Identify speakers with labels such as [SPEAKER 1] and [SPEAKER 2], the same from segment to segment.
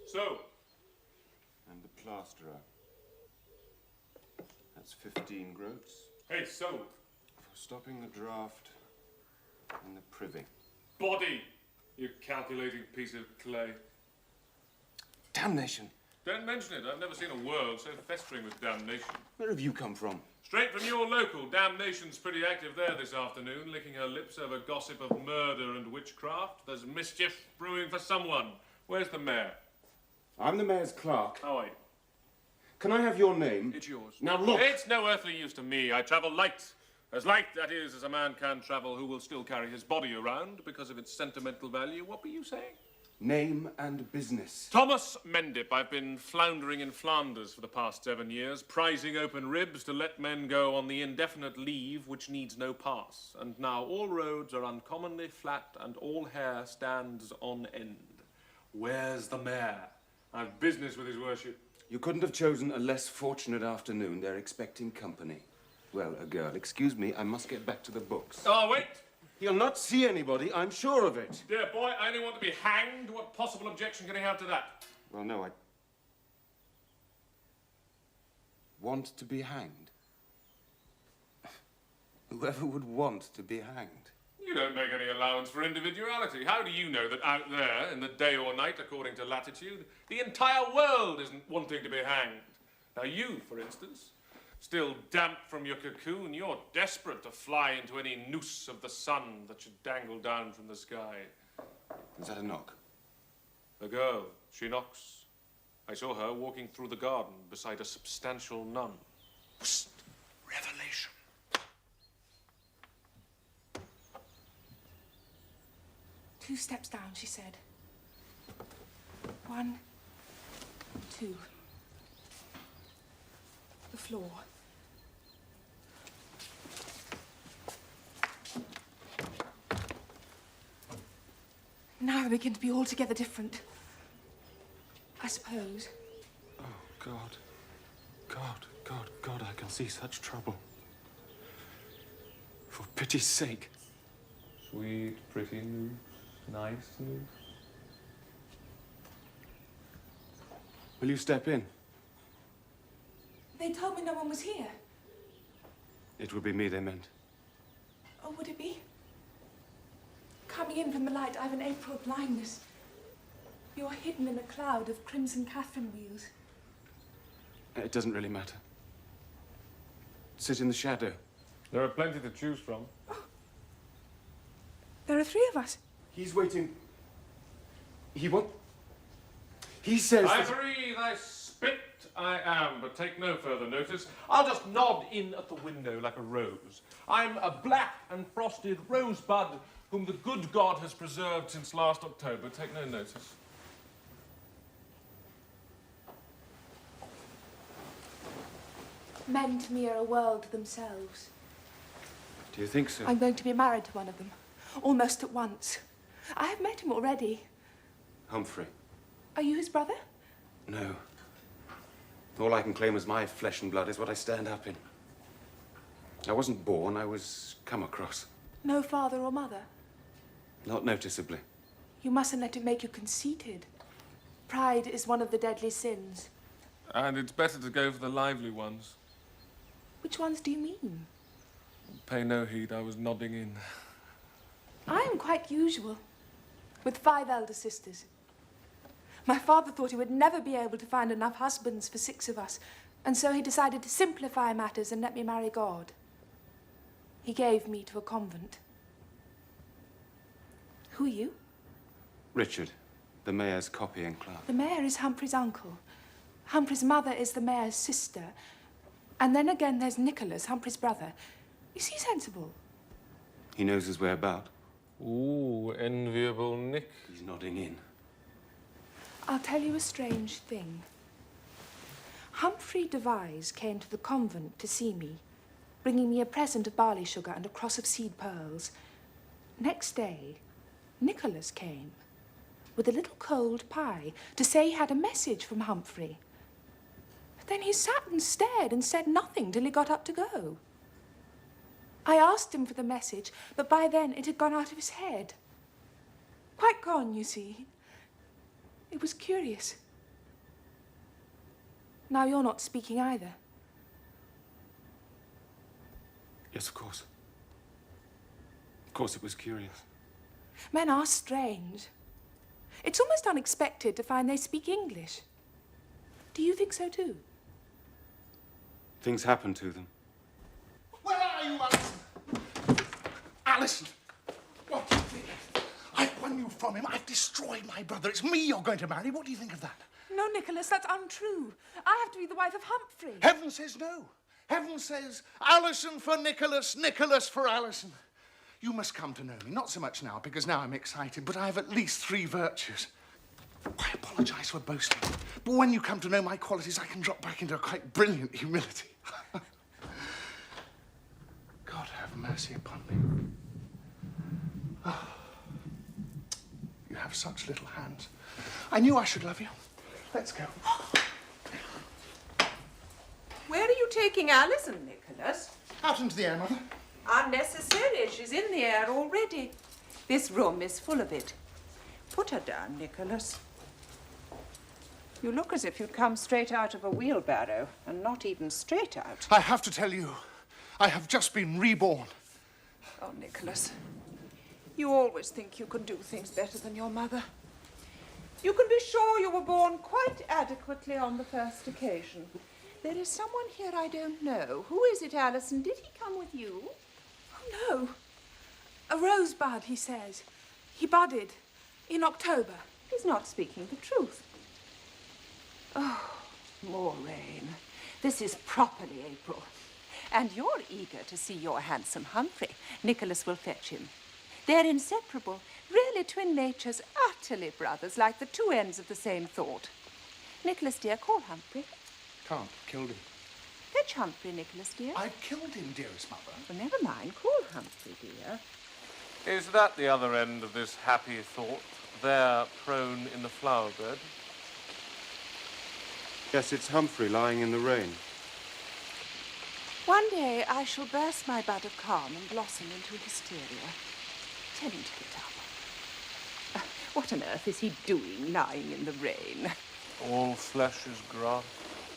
[SPEAKER 1] So?
[SPEAKER 2] And the plasterer. That's 15 groats.
[SPEAKER 1] Hey, so?
[SPEAKER 2] For stopping the draft in the privy.
[SPEAKER 1] Body, you calculating piece of clay.
[SPEAKER 2] Damnation!
[SPEAKER 1] Don't mention it. I've never seen a world so festering with damnation.
[SPEAKER 2] Where have you come from?
[SPEAKER 1] Straight from your local. Damnation's pretty active there this afternoon, licking her lips over gossip of murder and witchcraft. There's mischief brewing for someone. Where's the mayor?
[SPEAKER 2] I'm the mayor's clerk.
[SPEAKER 1] How are you?
[SPEAKER 2] Can I have your name?
[SPEAKER 1] It's yours.
[SPEAKER 2] Now look!
[SPEAKER 1] It's no earthly use to me. I travel light. As light, that is, as a man can travel who will still carry his body around because of its sentimental value. What were you saying?
[SPEAKER 2] Name and business.
[SPEAKER 1] Thomas Mendip. I've been floundering in Flanders for the past 7 years, prizing open ribs to let men go on the indefinite leave which needs no pass. And now all roads are uncommonly flat and all hair stands on end. Where's the mayor? I've business with his worship.
[SPEAKER 2] You couldn't have chosen a less fortunate afternoon. They're expecting company. Well, a girl. Excuse me, I must get back to the books.
[SPEAKER 1] Oh, wait!
[SPEAKER 2] He'll not see anybody, I'm sure of it.
[SPEAKER 1] Dear boy, I only want to be hanged. What possible objection can he have to that?
[SPEAKER 2] Well, no, I want to be hanged. Whoever would want to be hanged?
[SPEAKER 1] You don't make any allowance for individuality. How do you know that out there, in the day or night, according to latitude, the entire world isn't wanting to be hanged? Now you, for instance, still damp from your cocoon, you're desperate to fly into any noose of the sun that should dangle down from the sky.
[SPEAKER 2] Is that a knock?
[SPEAKER 1] The girl, she knocks. I saw her walking through the garden beside a substantial nun. Psst! Revelation.
[SPEAKER 3] 2 steps down, she said. 1, 2. The floor. Now I begin to be altogether different. I suppose.
[SPEAKER 2] Oh, God. God, I can see such trouble. For pity's sake.
[SPEAKER 1] Sweet, pretty news. Nice news.
[SPEAKER 2] Will you step in?
[SPEAKER 3] They told me no one was here.
[SPEAKER 2] It would be me they meant.
[SPEAKER 3] Oh, would it be? Coming in from the light, I've an April blindness. You're hidden in a cloud of crimson Catherine wheels.
[SPEAKER 2] It doesn't really matter. Sit in the shadow.
[SPEAKER 1] There are plenty to choose from.
[SPEAKER 3] Oh. There are 3 of us.
[SPEAKER 2] He's waiting. He says
[SPEAKER 1] Ivory, thy spit I am, but take no further notice. I'll just nod in at the window like a rose. I'm a black and frosted rosebud whom the good God has preserved since last October. Take no notice.
[SPEAKER 3] Men to me are a world to themselves.
[SPEAKER 2] Do you think so?
[SPEAKER 3] I'm going to be married to one of them, almost at once. I have met him already.
[SPEAKER 2] Humphrey.
[SPEAKER 3] Are you his brother?
[SPEAKER 2] No. All I can claim as my flesh and blood is what I stand up in. I wasn't born, I was come across.
[SPEAKER 3] No father or mother?
[SPEAKER 2] Not noticeably.
[SPEAKER 3] You mustn't let it make you conceited. Pride is one of the deadly sins.
[SPEAKER 1] And it's better to go for the lively ones.
[SPEAKER 3] Which ones do you mean?
[SPEAKER 1] Pay no heed, I was nodding in.
[SPEAKER 3] I am quite usual, with 5 elder sisters. My father thought he would never be able to find enough husbands for 6 of us, and so he decided to simplify matters and let me marry God. He gave me to a convent. Who are you?
[SPEAKER 2] Richard, the mayor's copying clerk.
[SPEAKER 3] The mayor is Humphrey's uncle. Humphrey's mother is the mayor's sister. And then again there's Nicholas, Humphrey's brother. Is he sensible?
[SPEAKER 2] He knows his way about.
[SPEAKER 1] Ooh, enviable Nick.
[SPEAKER 2] He's nodding in.
[SPEAKER 3] I'll tell you a strange thing. Humphrey Devise came to the convent to see me, bringing me a present of barley sugar and a cross of seed pearls. Next day, Nicholas came with a little cold pie to say he had a message from Humphrey. But then he sat and stared and said nothing till he got up to go. I asked him for the message, but by then it had gone out of his head. Quite gone, you see. It was curious. Now you're not speaking either.
[SPEAKER 2] Yes, of course. Of course it was curious.
[SPEAKER 3] Men are strange. It's almost unexpected to find they speak English. Do you think so too?
[SPEAKER 2] Things happen to them.
[SPEAKER 4] Where are you, Alison? Alison! What do you think? I've won you from him. I've destroyed my brother. It's me you're going to marry. What do you think of that?
[SPEAKER 3] No, Nicholas, that's untrue. I have to be the wife of Humphrey.
[SPEAKER 4] Heaven says no. Heaven says Alison for Nicholas, Nicholas for Alison. You must come to know me. Not so much now, because now I'm excited, but I have at least 3 virtues. I apologise for boasting, but when you come to know my qualities, I can drop back into a quite brilliant humility. God have mercy upon me. Oh, you have such little hands. I knew I should love you. Let's go.
[SPEAKER 5] Where are you taking Alison, Nicholas?
[SPEAKER 4] Out into the air, Mother.
[SPEAKER 5] Unnecessary. She's in the air already. This room is full of it. Put her down, Nicholas. You look as if you'd come straight out of a wheelbarrow, and not even straight out.
[SPEAKER 4] I have to tell you, I have just been reborn.
[SPEAKER 5] Oh, Nicholas, you always think you can do things better than your mother. You can be sure you were born quite adequately on the first occasion. There is someone here I don't know. Who is it, Alison? Did he come with you?
[SPEAKER 3] Oh, no. A rosebud, he says. He budded in October.
[SPEAKER 5] He's not speaking the truth. Oh, more rain. This is properly April. And you're eager to see your handsome Humphrey. Nicholas will fetch him. They're inseparable, really twin natures, utterly brothers, like the 2 ends of the same thought. Nicholas, dear, call Humphrey.
[SPEAKER 4] Can't. Killed him.
[SPEAKER 5] Fetch Humphrey, Nicholas, dear.
[SPEAKER 4] I've killed him, dearest Mother.
[SPEAKER 5] Well, never mind. Call Humphrey, dear.
[SPEAKER 1] Is that the other end of this happy thought, there prone in the flower bed?
[SPEAKER 2] Yes, it's Humphrey lying in the rain.
[SPEAKER 5] One day I shall burst my bud of calm and blossom into hysteria. Tell him to get up. What on earth is he doing lying in the rain?
[SPEAKER 1] All flesh is grass.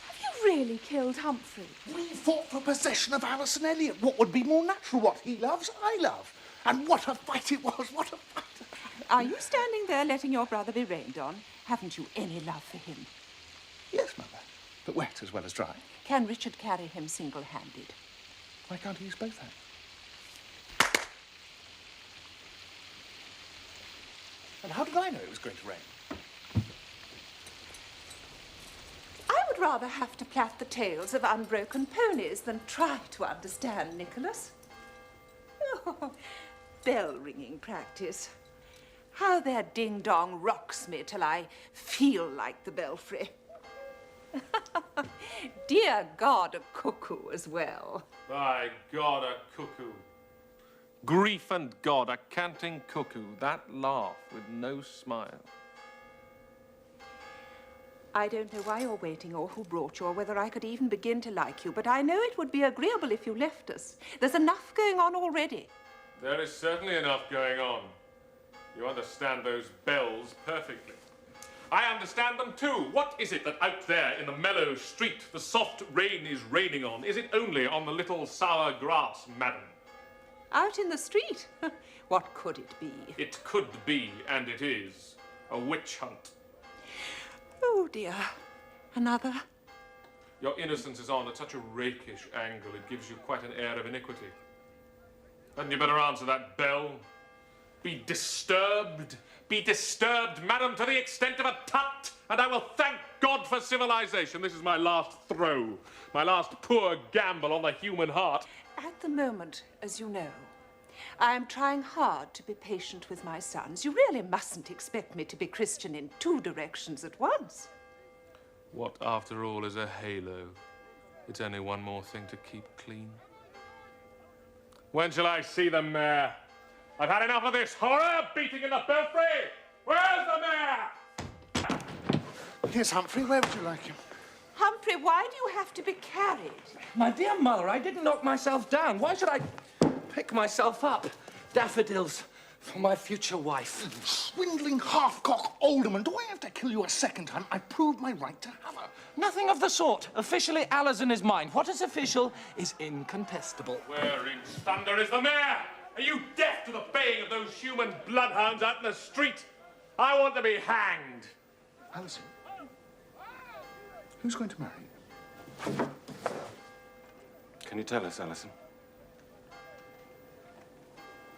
[SPEAKER 3] Have you really killed Humphrey?
[SPEAKER 4] We fought for possession of Alison Elliot. What would be more natural? What he loves, I love. And what a fight it was, what a fight.
[SPEAKER 5] Are you standing there letting your brother be rained on? Haven't you any love for him?
[SPEAKER 4] Yes, Mother, but wet as well as dry.
[SPEAKER 5] Can Richard carry him single-handed?
[SPEAKER 4] Why can't he use both hands? And how did I know it was going to rain?
[SPEAKER 5] I would rather have to plait the tails of unbroken ponies than try to understand Nicholas. Oh, bell-ringing practice. How their ding-dong rocks me till I feel like the belfry. Dear God, a cuckoo as well.
[SPEAKER 1] By God, a cuckoo. Grief and God, a canting cuckoo. That laugh with no smile.
[SPEAKER 5] I don't know why you're waiting or who brought you or whether I could even begin to like you, but I know it would be agreeable if you left us. There's enough going on already.
[SPEAKER 1] There is certainly enough going on. You understand those bells perfectly. I understand them too. What is it that out there in the mellow street the soft rain is raining on? Is it only on the little sour grass, madam?
[SPEAKER 5] Out in the street? What could it be?
[SPEAKER 1] It could be, and it is, a witch hunt.
[SPEAKER 5] Oh, dear. Another?
[SPEAKER 1] Your innocence is on at such a rakish angle, it gives you quite an air of iniquity. Hadn't you better answer that bell? Be disturbed, madam, to the extent of a tut, and I will thank God for civilization. This is my last throw, my last poor gamble on the human heart.
[SPEAKER 5] At the moment, as you know, I am trying hard to be patient with my sons. You really mustn't expect me to be Christian in 2 directions at once.
[SPEAKER 1] What, after all, is a halo? It's only one more thing to keep clean. When shall I see the mayor? I've had enough of this horror beating in the belfry! Where's the mayor?
[SPEAKER 4] Here's Humphrey. Where would you like him?
[SPEAKER 5] Humphrey, why do you have to be carried?
[SPEAKER 6] My dear mother, I didn't knock myself down. Why should I pick myself up? Daffodils, for my future wife.
[SPEAKER 4] Swindling half-cock alderman. Do I have to kill you a second time? I proved my right to have her.
[SPEAKER 6] Nothing of the sort. Officially, Alison is mine. What is official is incontestable.
[SPEAKER 1] Where in thunder is the mayor? Are you deaf to the baying of those human bloodhounds out in the street? I want to be hanged.
[SPEAKER 4] Alison, who's going to marry you?
[SPEAKER 2] Can you tell us, Alison?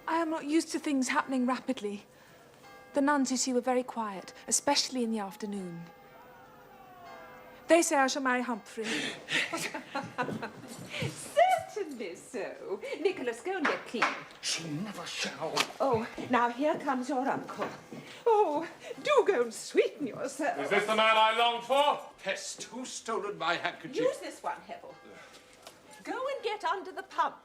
[SPEAKER 3] I am not used to things happening rapidly. The nuns, you see, were very quiet, especially in the afternoon. They say I shall marry Humphrey.
[SPEAKER 5] Certainly so. Nicholas, go and get clean.
[SPEAKER 4] She never shall.
[SPEAKER 5] Oh, now here comes your uncle. Oh, do go and sweeten yourself.
[SPEAKER 1] Is this the man I longed for?
[SPEAKER 7] Pest, who's stolen my handkerchief?
[SPEAKER 5] Use this one, Hepton. Go and get under the pump.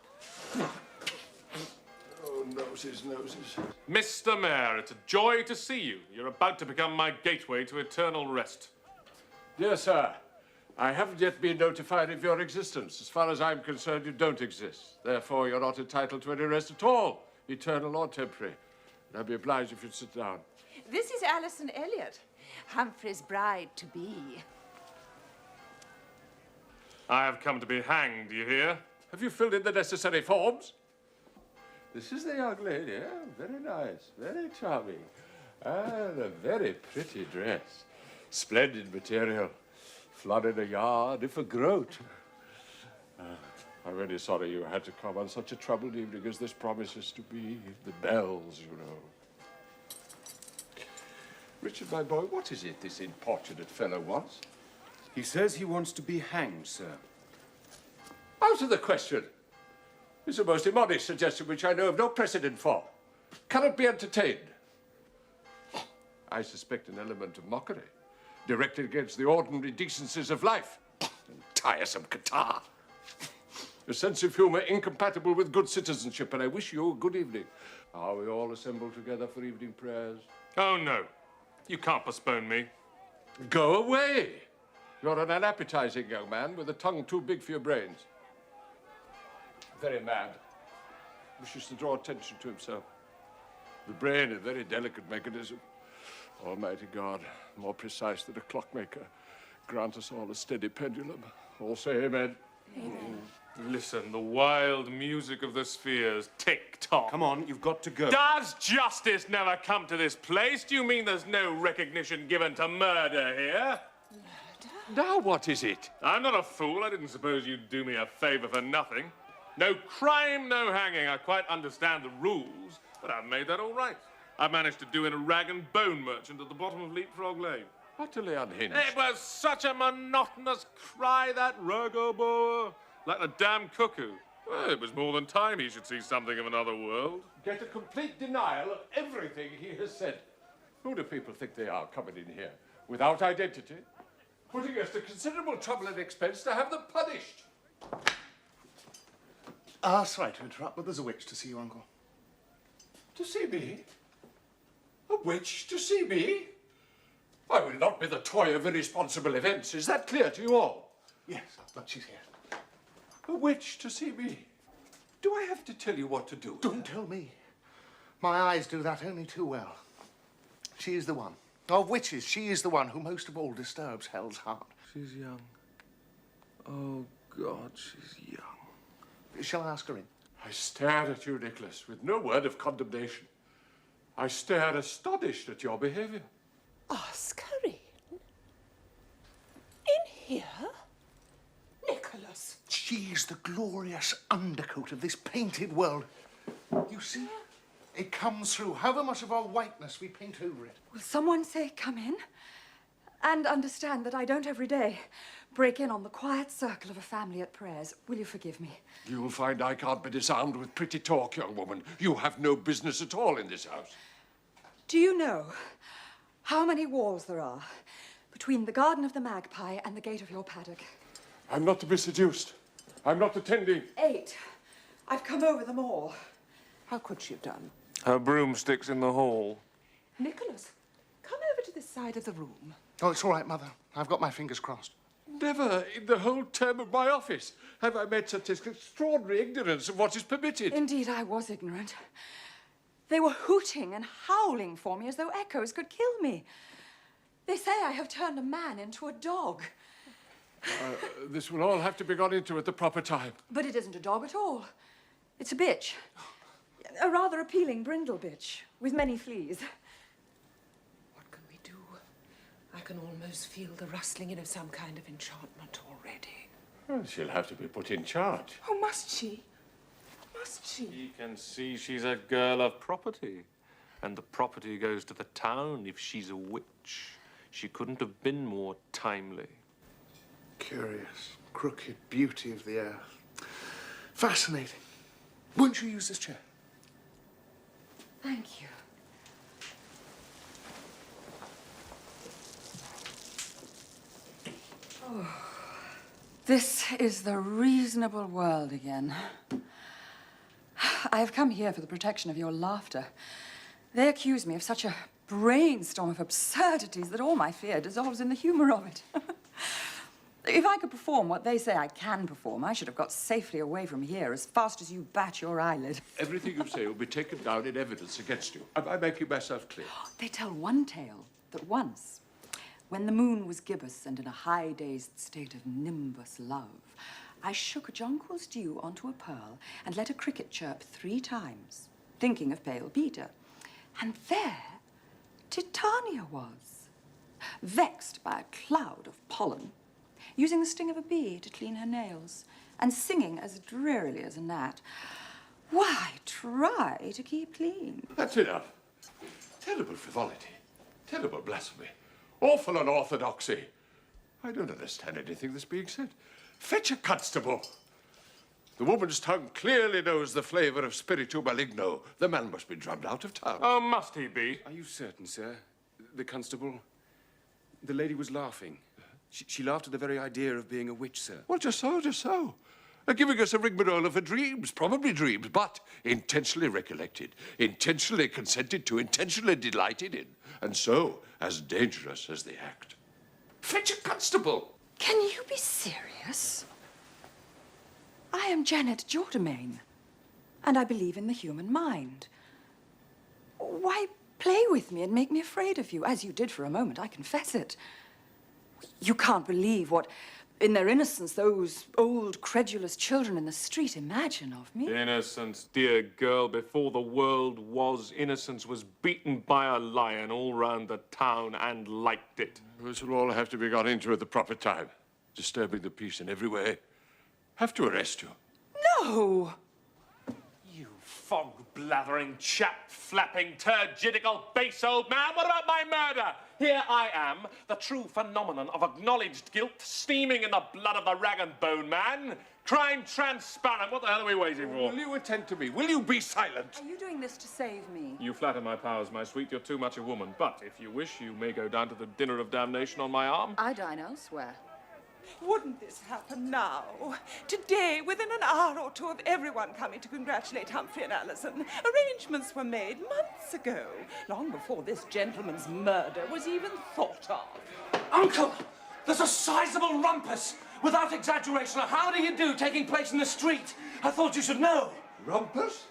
[SPEAKER 7] Oh, noses, noses.
[SPEAKER 1] Mr. Mayor, it's a joy to see you. You're about to become my gateway to eternal rest.
[SPEAKER 7] Dear sir, I haven't yet been notified of your existence. As far as I'm concerned, you don't exist. Therefore, you're not entitled to any rest at all, eternal or temporary. And I'd be obliged if you'd sit down.
[SPEAKER 5] This is Alison Elliot, Humphrey's bride-to-be.
[SPEAKER 1] I have come to be hanged, do you hear?
[SPEAKER 7] Have you filled in the necessary forms? This is the young lady, eh? Very nice, very charming. And a very pretty dress. Splendid material. Flood in a yard, if a groat. I'm really sorry you had to come on such a troubled evening as this promises to be. The bells, you know. Richard, my boy, what is it this importunate fellow wants?
[SPEAKER 2] He says he wants to be hanged, sir.
[SPEAKER 7] Out of the question. It's a most immodest suggestion which I know of no precedent for. Cannot be entertained. I suspect an element of mockery, directed against the ordinary decencies of life. And tiresome catarrh. A sense of humour incompatible with good citizenship, and I wish you a good evening. Are we all assembled together for evening prayers?
[SPEAKER 1] Oh, no. You can't postpone me.
[SPEAKER 7] Go away! You're an unappetizing young man with a tongue too big for your brains. Very mad. Wishes to draw attention to himself. The brain, a very delicate mechanism. Almighty God, more precise than a clockmaker. Grant us all a steady pendulum. All say amen.
[SPEAKER 3] Amen.
[SPEAKER 1] Listen, the wild music of the spheres. Tick-tock.
[SPEAKER 2] Come on, you've got to go.
[SPEAKER 1] Does justice never come to this place? Do you mean there's no recognition given to murder here?
[SPEAKER 7] Now what is it?
[SPEAKER 1] I'm not a fool. I didn't suppose you'd do me a favor for nothing. No crime, no hanging. I quite understand the rules, but I've made that all right. I managed to do in a rag and bone merchant at the bottom of Leapfrog Lane.
[SPEAKER 7] Utterly unhinged.
[SPEAKER 1] It was such a monotonous cry, that rugger-boer, like the damn cuckoo. Well, it was more than time he should see something of another world.
[SPEAKER 7] Get a complete denial of everything he has said. Who do people think they are coming in here? Without identity? Putting us to considerable trouble and expense to have them punished.
[SPEAKER 4] Sorry to interrupt, but there's a witch to see you, Uncle.
[SPEAKER 7] To see me? A witch to see me? I will not be the toy of irresponsible events. Is that clear to you all?
[SPEAKER 4] Yes, but she's here.
[SPEAKER 7] A witch to see me? Do I have to tell you what to do?
[SPEAKER 4] Don't tell me. My eyes do that only too well. She is the one. Of witches, she is the one who most of all disturbs Hell's heart.
[SPEAKER 7] She's young. Oh, God, she's young.
[SPEAKER 4] Shall I ask her in?
[SPEAKER 7] I stared at you, Nicholas, with no word of condemnation. I stared astonished at your behavior.
[SPEAKER 5] Ask her in? In here? Nicholas.
[SPEAKER 4] She's the glorious undercoat of this painted world. You see? It comes through however much of our whiteness we paint over it.
[SPEAKER 8] Will someone say come in? And understand that I don't every day break in on the quiet circle of a family at prayers. Will you forgive me?
[SPEAKER 7] You'll find I can't be disarmed with pretty talk, young woman. You have no business at all in this house.
[SPEAKER 8] Do you know how many walls there are between the garden of the magpie and the gate of your paddock?
[SPEAKER 7] I'm not to be seduced. I'm not attending.
[SPEAKER 8] 8. I've come over them all.
[SPEAKER 5] How could she have done?
[SPEAKER 1] Her broomstick's in the hall.
[SPEAKER 5] Nicholas, come over to this side of the room.
[SPEAKER 4] Oh, it's all right, Mother. I've got my fingers crossed.
[SPEAKER 7] Never in the whole term of my office have I met such extraordinary ignorance of what is permitted.
[SPEAKER 8] Indeed, I was ignorant. They were hooting and howling for me as though echoes could kill me. They say I have turned a man into a dog.
[SPEAKER 7] This will all have to be got into at the proper time.
[SPEAKER 8] But it isn't a dog at all. It's a bitch. A rather appealing brindle bitch with many fleas.
[SPEAKER 5] What can we do? I can almost feel the rustling in of some kind of enchantment already.
[SPEAKER 7] Well, she'll have to be put in charge.
[SPEAKER 3] Oh, must she? Must she?
[SPEAKER 1] He can see she's a girl of property. And the property goes to the town if she's a witch. She couldn't have been more timely.
[SPEAKER 4] Curious, crooked beauty of the earth. Fascinating. Won't you use this chair?
[SPEAKER 8] Thank you. Oh, this is the reasonable world again. I have come here for the protection of your laughter. They accuse me of such a brainstorm of absurdities that all my fear dissolves in the humor of it. If I could perform what they say I can perform, I should have got safely away from here as fast as you bat your eyelid.
[SPEAKER 7] Everything you say will be taken down in evidence against you. Am I making myself clear?
[SPEAKER 8] They tell one tale that once, when the moon was gibbous and in a high-dazed state of nimbus love, I shook a jonquil's dew onto a pearl and let a cricket chirp 3 times, thinking of pale Peter. And there Titania was, vexed by a cloud of pollen, using the sting of a bee to clean her nails, and singing as drearily as a gnat. Why, try to keep clean.
[SPEAKER 7] That's enough. Terrible frivolity. Terrible blasphemy. Awful unorthodoxy. I don't understand anything that's being said. Fetch a constable. The woman's tongue clearly knows the flavour of spiritu maligno. The man must be drummed out of town.
[SPEAKER 1] Oh, must he be?
[SPEAKER 2] Are you certain, sir? The constable? The lady was laughing. She laughed at the very idea of being a witch, sir.
[SPEAKER 7] Well, just so, just so. Giving us a rigmarole for dreams, probably dreams, but intentionally recollected, intentionally consented to, intentionally delighted in, and so as dangerous as the act. Fetch a constable!
[SPEAKER 8] Can you be serious? I am Jennet Jourdemain, and I believe in the human mind. Why play with me and make me afraid of you, as you did for a moment, I confess it. You can't believe what, in their innocence, those old, credulous children in the street imagine of me.
[SPEAKER 1] Innocence, dear girl, before the world was, innocence was beaten by a lion all round the town and liked it.
[SPEAKER 7] This will all have to be got into at the proper time. Disturbing the peace in every way. Have to arrest you.
[SPEAKER 8] No!
[SPEAKER 1] You fog-blathering, chap-flapping, turgidical, base old man, what about my murder? Here I am, the true phenomenon of acknowledged guilt, steaming in the blood of the rag and bone man. Crime transparent, what the hell are we waiting for?
[SPEAKER 7] Will you attend to me? Will you be silent?
[SPEAKER 8] Are you doing this to save me?
[SPEAKER 1] You flatter my powers, my sweet, you're too much a woman. But if you wish, you may go down to the dinner of damnation on my arm.
[SPEAKER 8] I dine elsewhere.
[SPEAKER 5] Wouldn't this happen now? Today, within an hour or two of everyone coming to congratulate Humphrey and Alison, arrangements were made months ago, long before this gentleman's murder was even thought of.
[SPEAKER 6] Uncle, there's a sizable rumpus, without exaggeration, a howdy-you-do taking place in the street. I thought you should know.
[SPEAKER 7] Rumpus?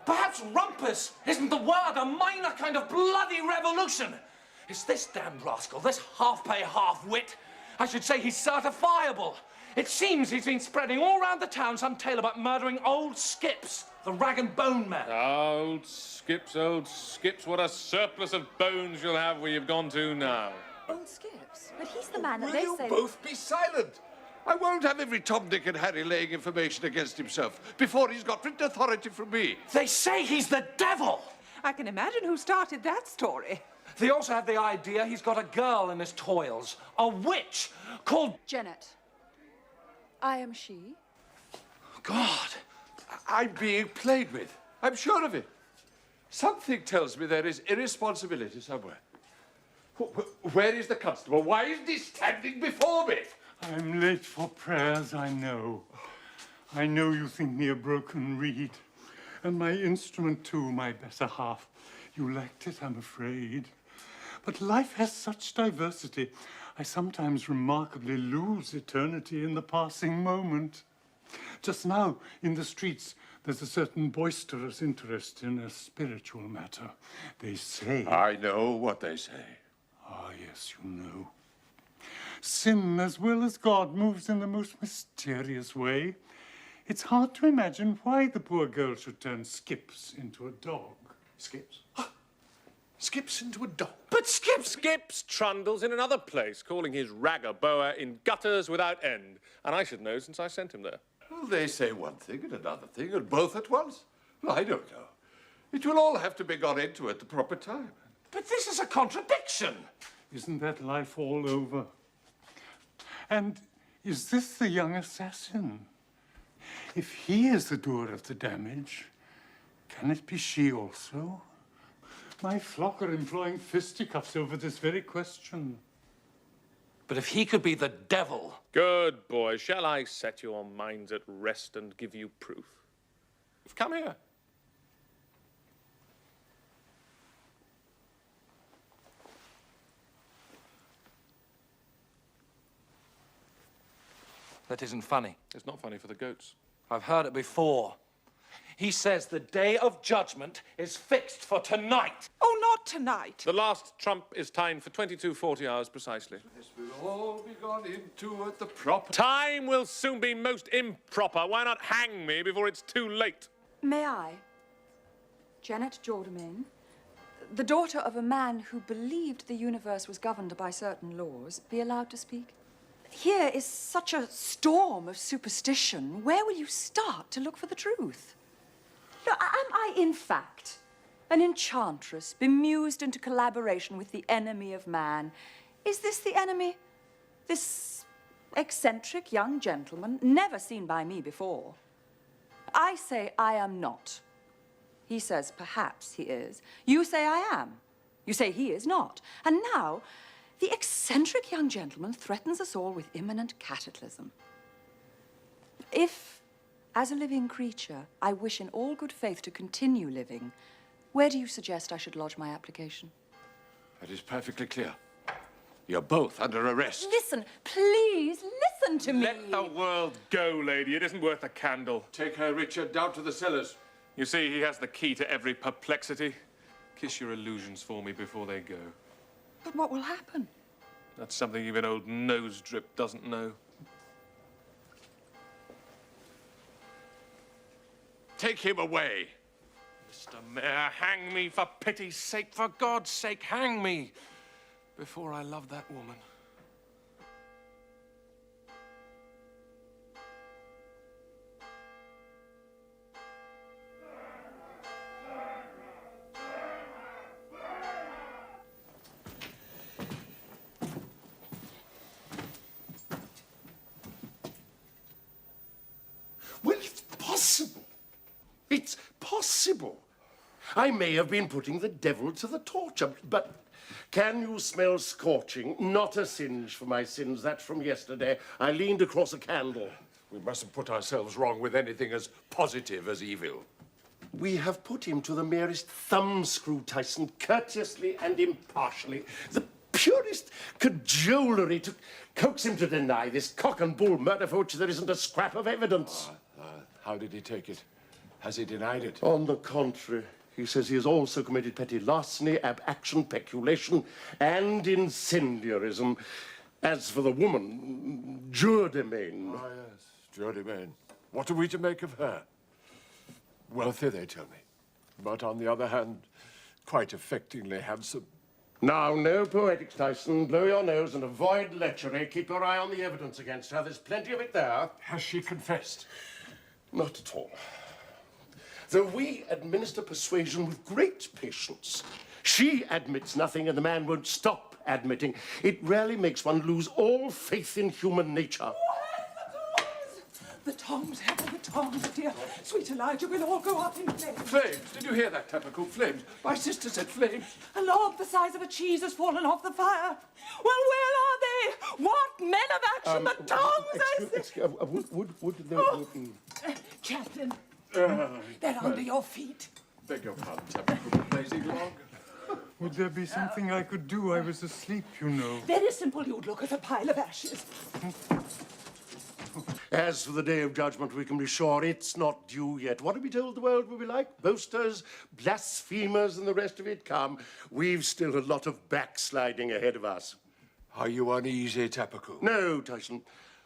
[SPEAKER 6] Perhaps rumpus isn't the word, a minor kind of bloody revolution. It's this damned rascal, this half-pay, half-wit. I should say he's certifiable. It seems he's been spreading all round the town some tale about murdering old Skips, the rag and bone man.
[SPEAKER 1] Old Skips, what a surplus of bones you'll have where you've gone to now.
[SPEAKER 8] Old Skips? But he's the man that
[SPEAKER 7] Will
[SPEAKER 8] they
[SPEAKER 7] you
[SPEAKER 8] say...
[SPEAKER 7] both be silent? I won't have every Tom, Dick and Harry laying information against himself before he's got written authority from me.
[SPEAKER 6] They say he's the devil.
[SPEAKER 5] I can imagine who started that story.
[SPEAKER 6] They also have the idea he's got a girl in his toils, a witch called...
[SPEAKER 8] Jennet. I am she.
[SPEAKER 7] God, I'm being played with. I'm sure of it. Something tells me there is irresponsibility somewhere. Where is the constable? Why isn't he standing before me?
[SPEAKER 9] I'm late for prayers, I know. I know you think me a broken reed. And my instrument too, my better half. You lacked it, I'm afraid. But life has such diversity. I sometimes remarkably lose eternity in the passing moment. Just now, in the streets, there's a certain boisterous interest in a spiritual matter. They say...
[SPEAKER 7] I know what they say.
[SPEAKER 9] Ah, yes, you know. Sin, as well as God, moves in the most mysterious way. It's hard to imagine why the poor girl should turn Skips into a dog.
[SPEAKER 4] Skips? Skips into a dog?
[SPEAKER 1] But Skips trundles in another place, calling his ragga boa in gutters without end. And I should know since I sent him there.
[SPEAKER 7] Well, they say one thing and another thing, and both at once. Well, I don't know. It will all have to be got into at the proper time.
[SPEAKER 6] But this is a contradiction.
[SPEAKER 9] Isn't that life all over? And is this the young assassin? If he is the doer of the damage, can it be she also? My flock are employing fisticuffs over this very question.
[SPEAKER 6] But if he could be the devil...
[SPEAKER 1] Good boy. Shall I set your minds at rest and give you proof? Come here.
[SPEAKER 6] That isn't funny.
[SPEAKER 1] It's not funny for the goats.
[SPEAKER 6] I've heard it before. He says the day of judgment is fixed for tonight.
[SPEAKER 5] Oh, not tonight.
[SPEAKER 1] The last trump is timed for 22:40 hours precisely.
[SPEAKER 7] This will all be gone into at the proper...
[SPEAKER 1] Time will soon be most improper. Why not hang me before it's too late?
[SPEAKER 8] May I? Jennet Jourdemain, the daughter of a man who believed the universe was governed by certain laws, be allowed to speak? Here is such a storm of superstition. Where will you start to look for the truth? Now, am I, in fact, an enchantress bemused into collaboration with the enemy of man? Is this the enemy? This eccentric young gentleman, never seen by me before? I say I am not. He says perhaps he is. You say I am. You say he is not. And now, the eccentric young gentleman threatens us all with imminent cataclysm. If, as a living creature, I wish in all good faith to continue living, where do you suggest I should lodge my application?
[SPEAKER 7] That is perfectly clear. You're both under arrest.
[SPEAKER 8] Listen, please, listen to me.
[SPEAKER 1] Let the world go, lady. It isn't worth a candle.
[SPEAKER 7] Take her, Richard, down to the cellars.
[SPEAKER 1] You see, he has the key to every perplexity. Kiss your illusions for me before they go.
[SPEAKER 8] But what will happen?
[SPEAKER 1] That's something even old Nose Drip doesn't know.
[SPEAKER 7] Take him away.
[SPEAKER 1] Mr. Mayor, hang me for pity's sake. For God's sake, hang me before I love that woman.
[SPEAKER 10] Well, it's possible. It's possible. I may have been putting the devil to the torture, but can you smell scorching? Not a singe for my sins. That's from yesterday. I leaned across a candle.
[SPEAKER 7] We mustn't put ourselves wrong with anything as positive as evil.
[SPEAKER 10] We have put him to the merest thumbscrew, Tyson, courteously and impartially. The purest cajolery to coax him to deny this cock and bull murder for which there isn't a scrap of evidence.
[SPEAKER 7] How did he take it? Has he denied it?
[SPEAKER 10] On the contrary, he says he has also committed petty larceny, ab-action, peculation, and incendiarism. As for the woman, Jourdemain.
[SPEAKER 7] Ah, yes, Jourdemain. What are we to make of her? Wealthy, they tell me. But on the other hand, quite affectingly handsome.
[SPEAKER 10] Now, no poetics, Tyson. Blow your nose and avoid lechery. Keep your eye on the evidence against her. There's plenty of it there.
[SPEAKER 7] Has she confessed?
[SPEAKER 10] Not at all. Though we administer persuasion with great patience. She admits nothing and the man won't stop admitting. It rarely makes one lose all faith in human nature.
[SPEAKER 5] The tongs, Hepton, the tongs, dear. Sweet Elijah, we'll all go up in flames.
[SPEAKER 7] Flames! Did you hear that, Tabernacle? Flames! My sister said flames.
[SPEAKER 5] A log the size of a cheese has fallen off the fire. Well, where are they? What men of action? The tongs, Captain, they're under your feet.
[SPEAKER 7] Beg your pardon, Tabernacle. Blazing log.
[SPEAKER 9] Would there be something I could do? I was asleep, you know.
[SPEAKER 5] Very simple. You'd look at a pile of ashes.
[SPEAKER 10] As for the day of judgment, we can be sure it's not due yet. What are we told the world will be like? Boasters, blasphemers, and the rest of it? Come, we've still a lot of backsliding ahead of us.
[SPEAKER 7] Are you uneasy, Tapaku?
[SPEAKER 10] No, Tyson.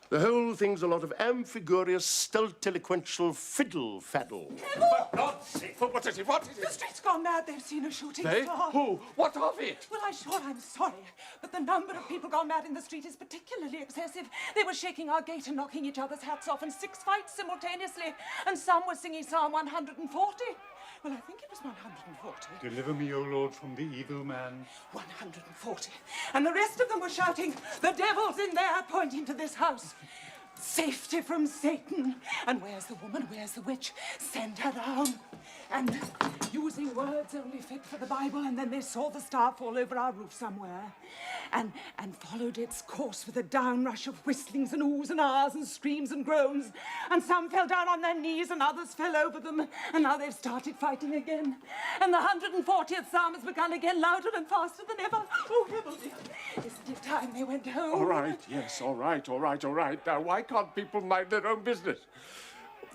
[SPEAKER 10] The whole thing's a lot of amphigurious, stultiloquential fiddle-faddle.
[SPEAKER 7] For God's sake, what is it? What is
[SPEAKER 5] The
[SPEAKER 7] it?
[SPEAKER 5] street's gone mad. They've seen a shooting
[SPEAKER 7] They?
[SPEAKER 5] star.
[SPEAKER 7] Who? What of it?
[SPEAKER 5] Well, I'm sorry, but the number of people gone mad in the street is particularly excessive. They were shaking our gate and knocking each other's hats off in 6 fights simultaneously, and some were singing Psalm 140. Well, I think it was 140.
[SPEAKER 9] Deliver me, O Lord, from the evil man.
[SPEAKER 5] 140. And the rest of them were shouting, "The devil's in there," pointing to this house. Safety from Satan. And where's the woman? Where's the witch? Send her down. And using words only fit for the Bible, and then they saw the star fall over our roof somewhere and followed its course with a downrush of whistlings and oohs and ahs and screams and groans. And some fell down on their knees and others fell over them. And now they've started fighting again. And the 140th psalm has begun again, louder and faster than ever. Oh, heavenly. Isn't it time they went home?
[SPEAKER 7] All right, yes, all right. Now, why can't people mind their own business?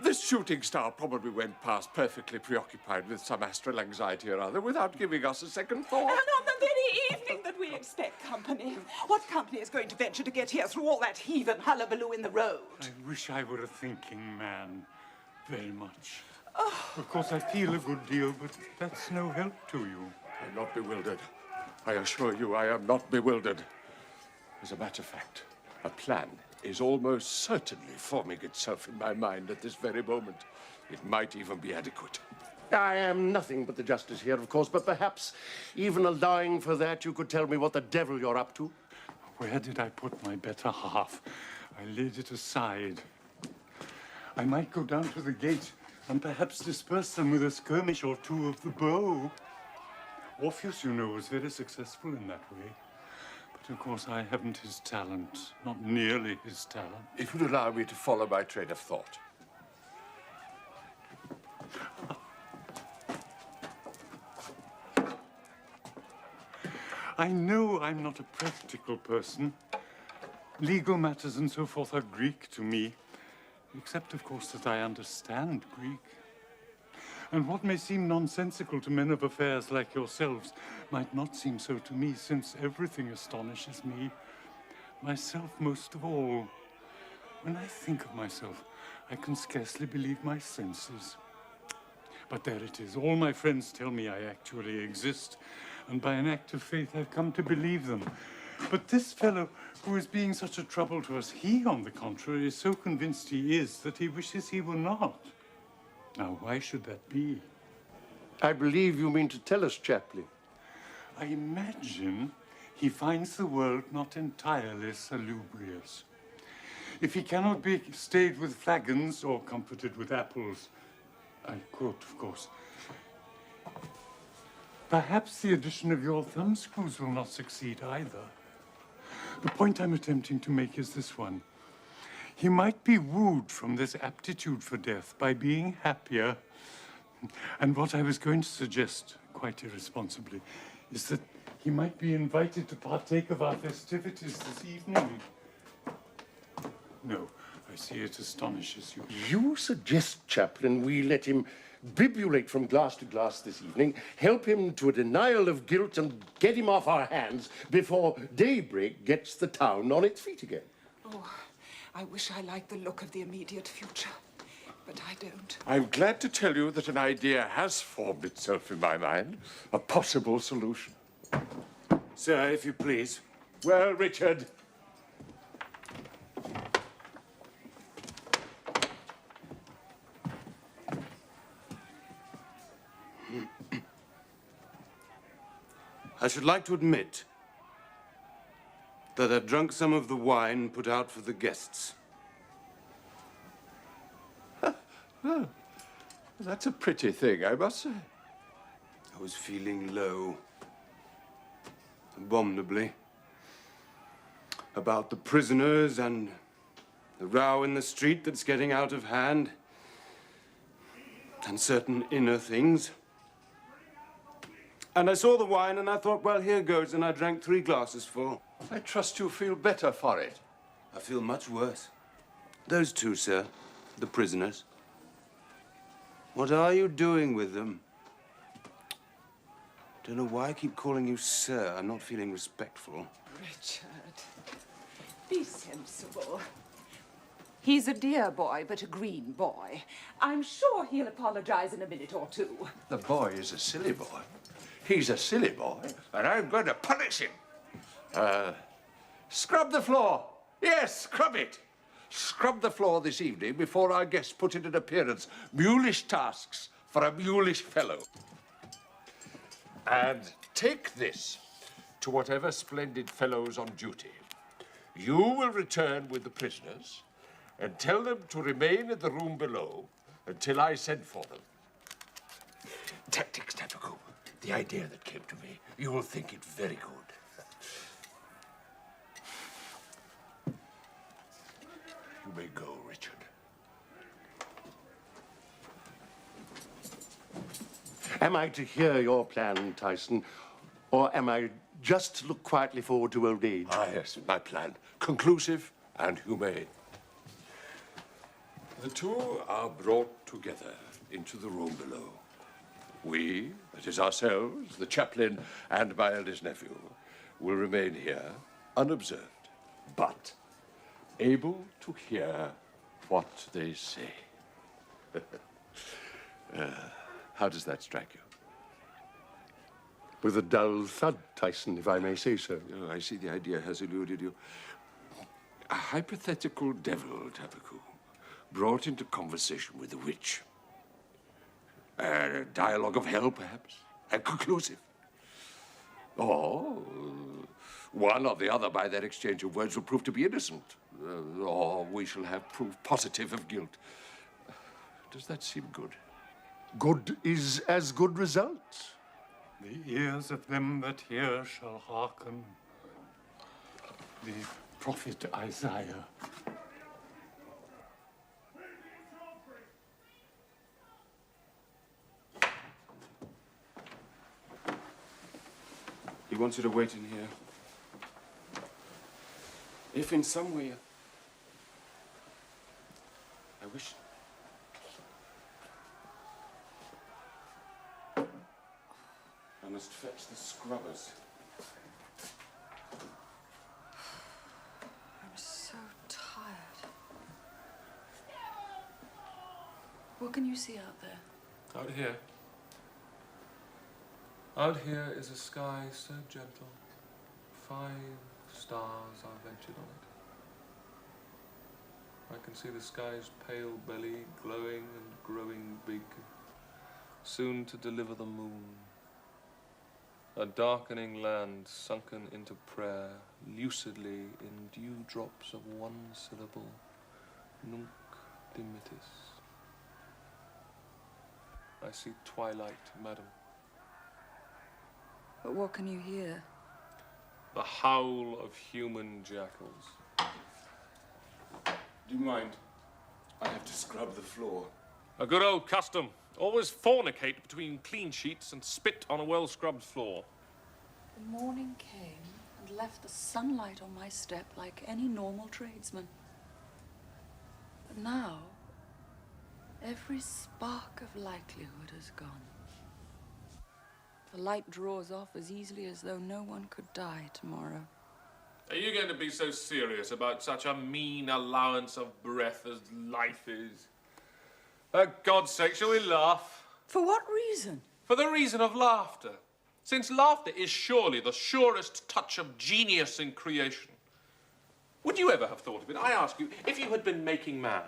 [SPEAKER 7] This shooting star probably went past perfectly preoccupied with some astral anxiety or other without giving us a second thought.
[SPEAKER 5] And on the very evening that we expect company. What company is going to venture to get here through all that heathen hullabaloo in the road?
[SPEAKER 9] I wish I were a thinking man. Very much. Of course, I feel a good deal, but that's no help to you.
[SPEAKER 7] I'm not bewildered. I assure you, I am not bewildered. As a matter of fact, a plan is almost certainly forming itself in my mind at this very moment. It might even be adequate.
[SPEAKER 10] I am nothing but the justice here, of course, but perhaps, even allowing for that, you could tell me what the devil you're up to.
[SPEAKER 9] Where did I put my better half? I laid it aside. I might go down to the gate and perhaps disperse them with a skirmish or two of the bow. Orpheus, you know, was very successful in that way. But of course, I haven't his talent, not nearly his talent.
[SPEAKER 7] If you'd allow me to follow my train of thought.
[SPEAKER 9] I know I'm not a practical person. Legal matters and so forth are Greek to me, except, of course, that I understand Greek. And what may seem nonsensical to men of affairs like yourselves might not seem so to me, since everything astonishes me, myself most of all. When I think of myself, I can scarcely believe my senses. But there it is. All my friends tell me I actually exist, and by an act of faith I've come to believe them. But this fellow, who is being such a trouble to us, he, on the contrary, is so convinced he is that he wishes he were not. Now, why should that be?
[SPEAKER 10] I believe you mean to tell us, Chaplain.
[SPEAKER 9] I imagine he finds the world not entirely salubrious. If he cannot be stayed with flagons or comforted with apples, I quote, of course, perhaps the addition of your thumbscrews will not succeed either. The point I'm attempting to make is this one. He might be wooed from this aptitude for death by being happier. And what I was going to suggest, quite irresponsibly, is that he might be invited to partake of our festivities this evening. No, I see it astonishes you.
[SPEAKER 10] You suggest, Chaplain, we let him bibulate from glass to glass this evening, help him to a denial of guilt, and get him off our hands before daybreak gets the town on its feet again.
[SPEAKER 5] Oh, I wish I liked the look of the immediate future, but I don't.
[SPEAKER 7] I'm glad to tell you that an idea has formed itself in my mind, a possible solution.
[SPEAKER 2] Sir, if you please.
[SPEAKER 7] Well, Richard.
[SPEAKER 2] I should like to admit that I've drunk some of the wine put out for the guests.
[SPEAKER 7] Well, that's a pretty thing, I must say.
[SPEAKER 2] I was feeling low, abominably, about the prisoners and the row in the street that's getting out of hand, and certain inner things. And I saw the wine and I thought, well, here goes, and I drank 3 glasses full.
[SPEAKER 7] I trust you feel better for it.
[SPEAKER 2] I feel much worse. Those two, sir. The prisoners. What are you doing with them? Don't know why I keep calling you sir. I'm not feeling respectful.
[SPEAKER 5] Richard, be sensible. He's a dear boy, but a green boy. I'm sure he'll apologize in a minute or two.
[SPEAKER 7] The boy is a silly boy. He's a silly boy, and I'm going to punish him. Scrub the floor. Yes, scrub it. Scrub the floor this evening before our guests put in an appearance. Mulish tasks for a mulish fellow. And take this to whatever splendid fellow's on duty. You will return with the prisoners and tell them to remain in the room below until I send for them. Tactics, Tapaku. The idea that came to me. You will think it very good. You may go, Richard.
[SPEAKER 10] Am I to hear your plan, Tyson, or am I just to look quietly forward to old age?
[SPEAKER 7] Ah, yes, my plan. Conclusive and humane. The two are brought together into the room below. We, that is ourselves, the chaplain and my eldest nephew, will remain here unobserved, but able to hear what they say. How does that strike you?
[SPEAKER 10] With a dull thud, Tyson, if I may say so.
[SPEAKER 7] Oh, I see the idea has eluded you. A hypothetical devil, Tapaku, brought into conversation with a witch. A dialogue of hell, perhaps, and conclusive. Or one or the other, by that exchange of words, will prove to be innocent. Or we shall have proof positive of guilt. Does that seem good?
[SPEAKER 10] Good is as good results.
[SPEAKER 9] The ears of them that hear shall hearken. The prophet Isaiah.
[SPEAKER 2] He wants you to wait in here. If in some way... I wish... I must fetch the scrubbers.
[SPEAKER 8] I'm so tired. What can you see out there?
[SPEAKER 1] Out here. Out here is a sky so gentle. 5 stars are ventured on it. I can see the sky's pale belly glowing and growing big, soon to deliver the moon. A darkening land sunken into prayer, lucidly in dewdrops of one syllable, nunc dimittis. I see twilight, madam.
[SPEAKER 8] But what can you hear?
[SPEAKER 1] The howl of human jackals.
[SPEAKER 2] Do you mind? I have to scrub the floor.
[SPEAKER 1] A good old custom. Always fornicate between clean sheets and spit on a well-scrubbed floor.
[SPEAKER 8] The morning came and left the sunlight on my step like any normal tradesman. But now, every spark of likelihood has gone. The light draws off as easily as though no one could die tomorrow.
[SPEAKER 1] Are you going to be so serious about such a mean allowance of breath as life is? For God's sake, shall we laugh?
[SPEAKER 8] For what reason?
[SPEAKER 1] For the reason of laughter. Since laughter is surely the surest touch of genius in creation. Would you ever have thought of it? I ask you, if you had been making man,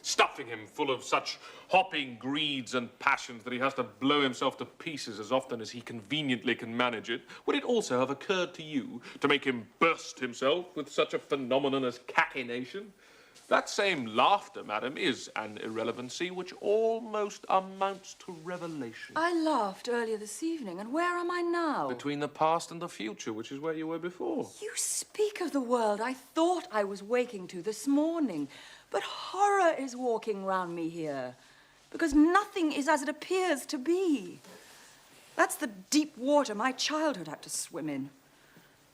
[SPEAKER 1] stuffing him full of such hopping greeds and passions that he has to blow himself to pieces as often as he conveniently can manage it, would it also have occurred to you to make him burst himself with such a phenomenon as cachinnation? That same laughter, madam, is an irrelevancy which almost amounts to revelation.
[SPEAKER 8] I laughed earlier this evening, and where am I now?
[SPEAKER 1] Between the past and the future, which is where you were before.
[SPEAKER 8] You speak of the world I thought I was waking to this morning, but horror is walking round me here, because nothing is as it appears to be. That's the deep water my childhood had to swim in.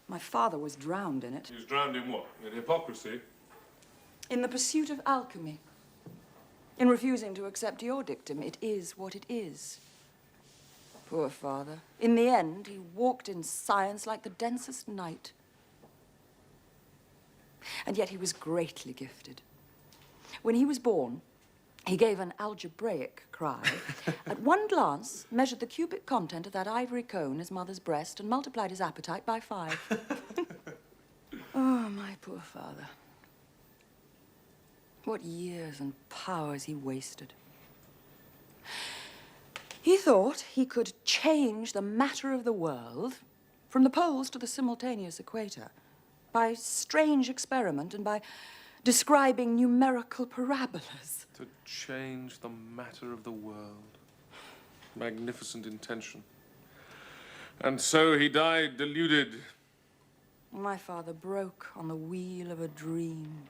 [SPEAKER 8] My father was drowned in it.
[SPEAKER 1] He was drowned in what? In hypocrisy?
[SPEAKER 8] In the pursuit of alchemy. In refusing to accept your dictum, it is what it is. Poor father. In the end, he walked in science like the densest night. And yet he was greatly gifted. When he was born, he gave an algebraic cry, at one glance measured the cubic content of that ivory cone, his mother's breast, and multiplied his appetite by 5. Oh, my poor father. What years and powers he wasted. He thought he could change the matter of the world, from the poles to the simultaneous equator, by strange experiment and by describing numerical parabolas.
[SPEAKER 1] To change the matter of the world. Magnificent intention. And so he died deluded.
[SPEAKER 8] My father broke on the wheel of a dream.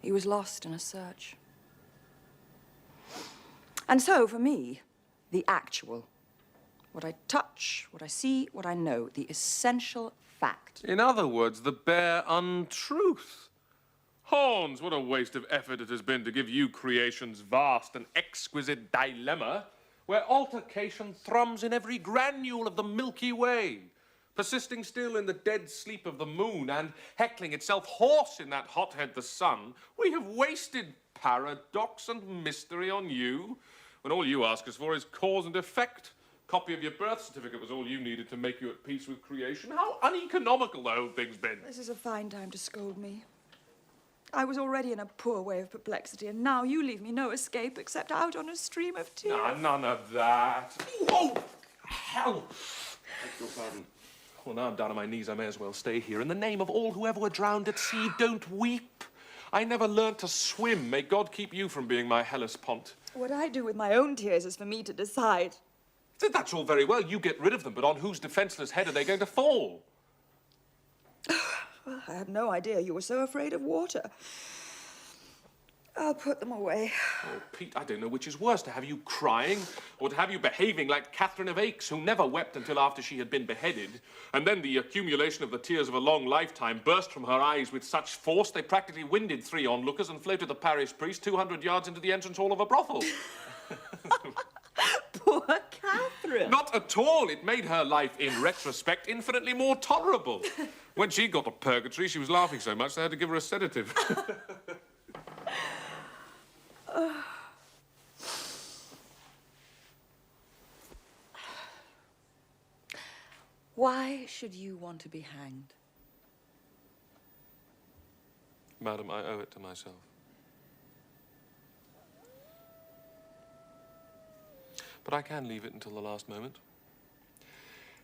[SPEAKER 8] He was lost in a search. And so, for me, the actual, what I touch, what I see, what I know, the essential fact.
[SPEAKER 1] In other words, the bare untruth. Horns, what a waste of effort it has been to give you creation's vast and exquisite dilemma, where altercation thrums in every granule of the Milky Way, persisting still in the dead sleep of the moon and heckling itself hoarse in that hothead the sun. We have wasted paradox and mystery on you, when all you ask us for is cause and effect. Copy of your birth certificate was all you needed to make you at peace with creation. How uneconomical the whole thing's been.
[SPEAKER 8] This is a fine time to scold me. I was already in a poor way of perplexity, and now you leave me no escape except out on a stream of tears.
[SPEAKER 1] Ah, none of that. Oh, hell!
[SPEAKER 2] Beg your pardon.
[SPEAKER 1] Well, now I'm down on my knees, I may as well stay here. In the name of all who ever were drowned at sea, don't weep. I never learnt to swim. May God keep you from being my Hellespont.
[SPEAKER 8] What I do with my own tears is for me to decide.
[SPEAKER 1] That's all very well. You get rid of them, but on whose defenseless head are they going to fall?
[SPEAKER 8] Well, I had no idea you were so afraid of water. I'll put them away.
[SPEAKER 1] Oh, Pete, I don't know which is worse, to have you crying or to have you behaving like Catherine of Aix, who never wept until after she had been beheaded, and then the accumulation of the tears of a long lifetime burst from her eyes with such force they practically winded 3 onlookers and floated the parish priest 200 yards into the entrance hall of a brothel.
[SPEAKER 8] Poor Catherine.
[SPEAKER 1] Not at all. It made her life, in retrospect, infinitely more tolerable. When she got to purgatory, she was laughing so much they had to give her a sedative.
[SPEAKER 8] Why should you want to be hanged?
[SPEAKER 1] Madam, I owe it to myself. But I can leave it until the last moment.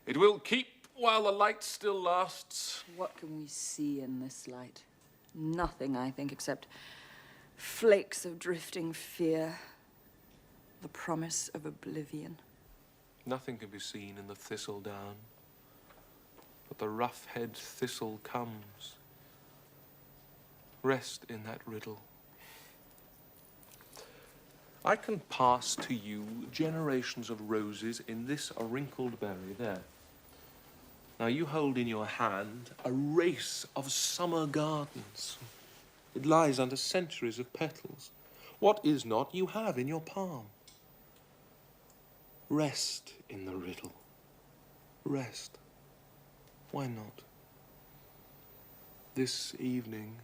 [SPEAKER 1] It will keep while the light still lasts.
[SPEAKER 8] What can we see in this light? Nothing, I think, except flakes of drifting fear, the promise of oblivion.
[SPEAKER 1] Nothing can be seen in the thistledown, but the rough-head thistle comes. Rest in that riddle. I can pass to you generations of roses in this wrinkled berry there. Now you hold in your hand a race of summer gardens. It lies under centuries of petals. What is not, you have in your palm. Rest in the riddle. Rest. Why not? This evening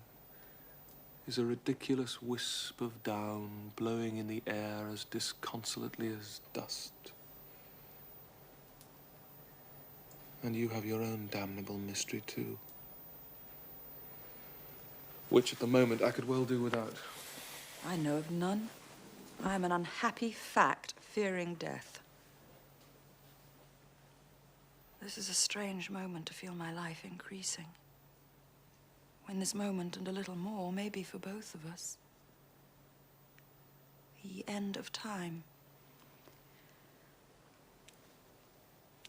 [SPEAKER 1] is a ridiculous wisp of down blowing in the air as disconsolately as dust. And you have your own damnable mystery too, which at the moment I could well do without.
[SPEAKER 8] I know of none. I am an unhappy fact fearing death. This is a strange moment to feel my life increasing, when this moment and a little more may be for both of us the end of time.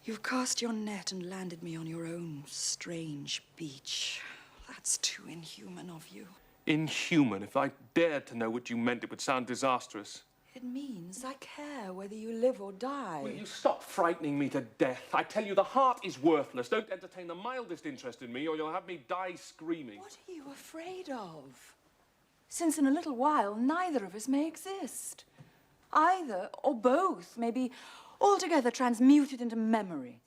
[SPEAKER 8] You've cast your net and landed me on your own strange beach. That's too inhuman of you.
[SPEAKER 1] Inhuman? If I dared to know what you meant, it would sound disastrous.
[SPEAKER 8] It means I care whether you live or die.
[SPEAKER 1] Will you stop frightening me to death? I tell you, the heart is worthless. Don't entertain the mildest interest in me, or you'll have me die screaming.
[SPEAKER 8] What are you afraid of? since in a little while neither of us may exist. Either or both may be altogether transmuted into memory,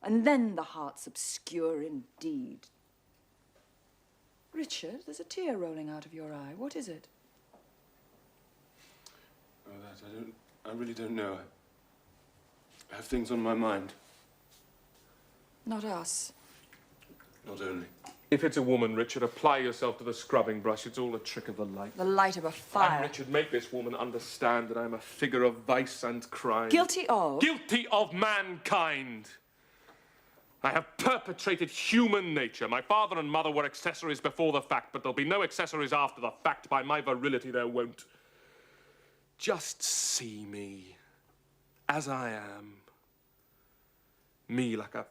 [SPEAKER 8] and then the heart's obscure indeed. Richard, there's a tear rolling out of your eye. What is it?
[SPEAKER 2] Oh, I really don't know. I have things on my mind.
[SPEAKER 8] Not us.
[SPEAKER 2] Not only.
[SPEAKER 1] If it's a woman, Richard, apply yourself to the scrubbing brush. It's all a trick of the light.
[SPEAKER 8] The light of a fire.
[SPEAKER 1] And Richard, make this woman understand that I'm a figure of vice and crime.
[SPEAKER 8] Guilty of?
[SPEAKER 1] Guilty of mankind. I have perpetrated human nature. My father and mother were accessories before the fact, but there'll be no accessories after the fact. By my virility, there won't. Just see me as I am. Me like a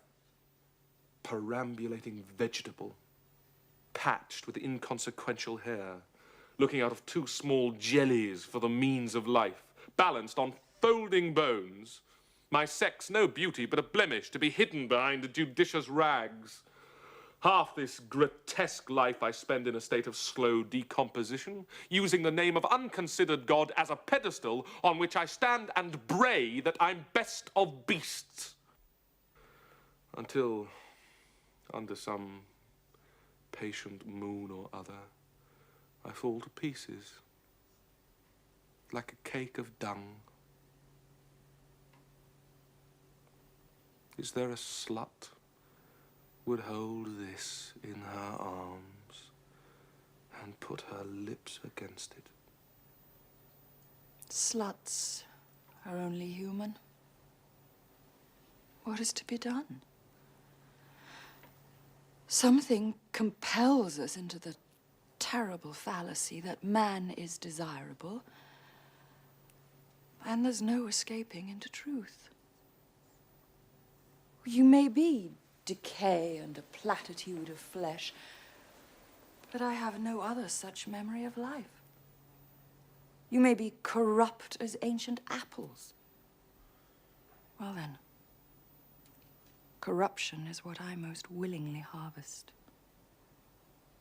[SPEAKER 1] perambulating vegetable, patched with inconsequential hair, looking out of two small jellies for the means of life, balanced on folding bones. My sex no beauty, but a blemish to be hidden behind judicious rags. Half this grotesque life I spend in a state of slow decomposition, using the name of unconsidered God as a pedestal on which I stand and bray that I'm best of beasts. Until, under some patient moon or other, I fall to pieces, like a cake of dung. Is there a slut would hold this in her arms and put her lips against it?
[SPEAKER 8] Sluts are only human. What is to be done? Something compels us into the terrible fallacy that man is desirable, and there's no escaping into truth. You may be decay and a platitude of flesh, but I have no other such memory of life. You may be corrupt as ancient apples. Well then, corruption is what I most willingly harvest.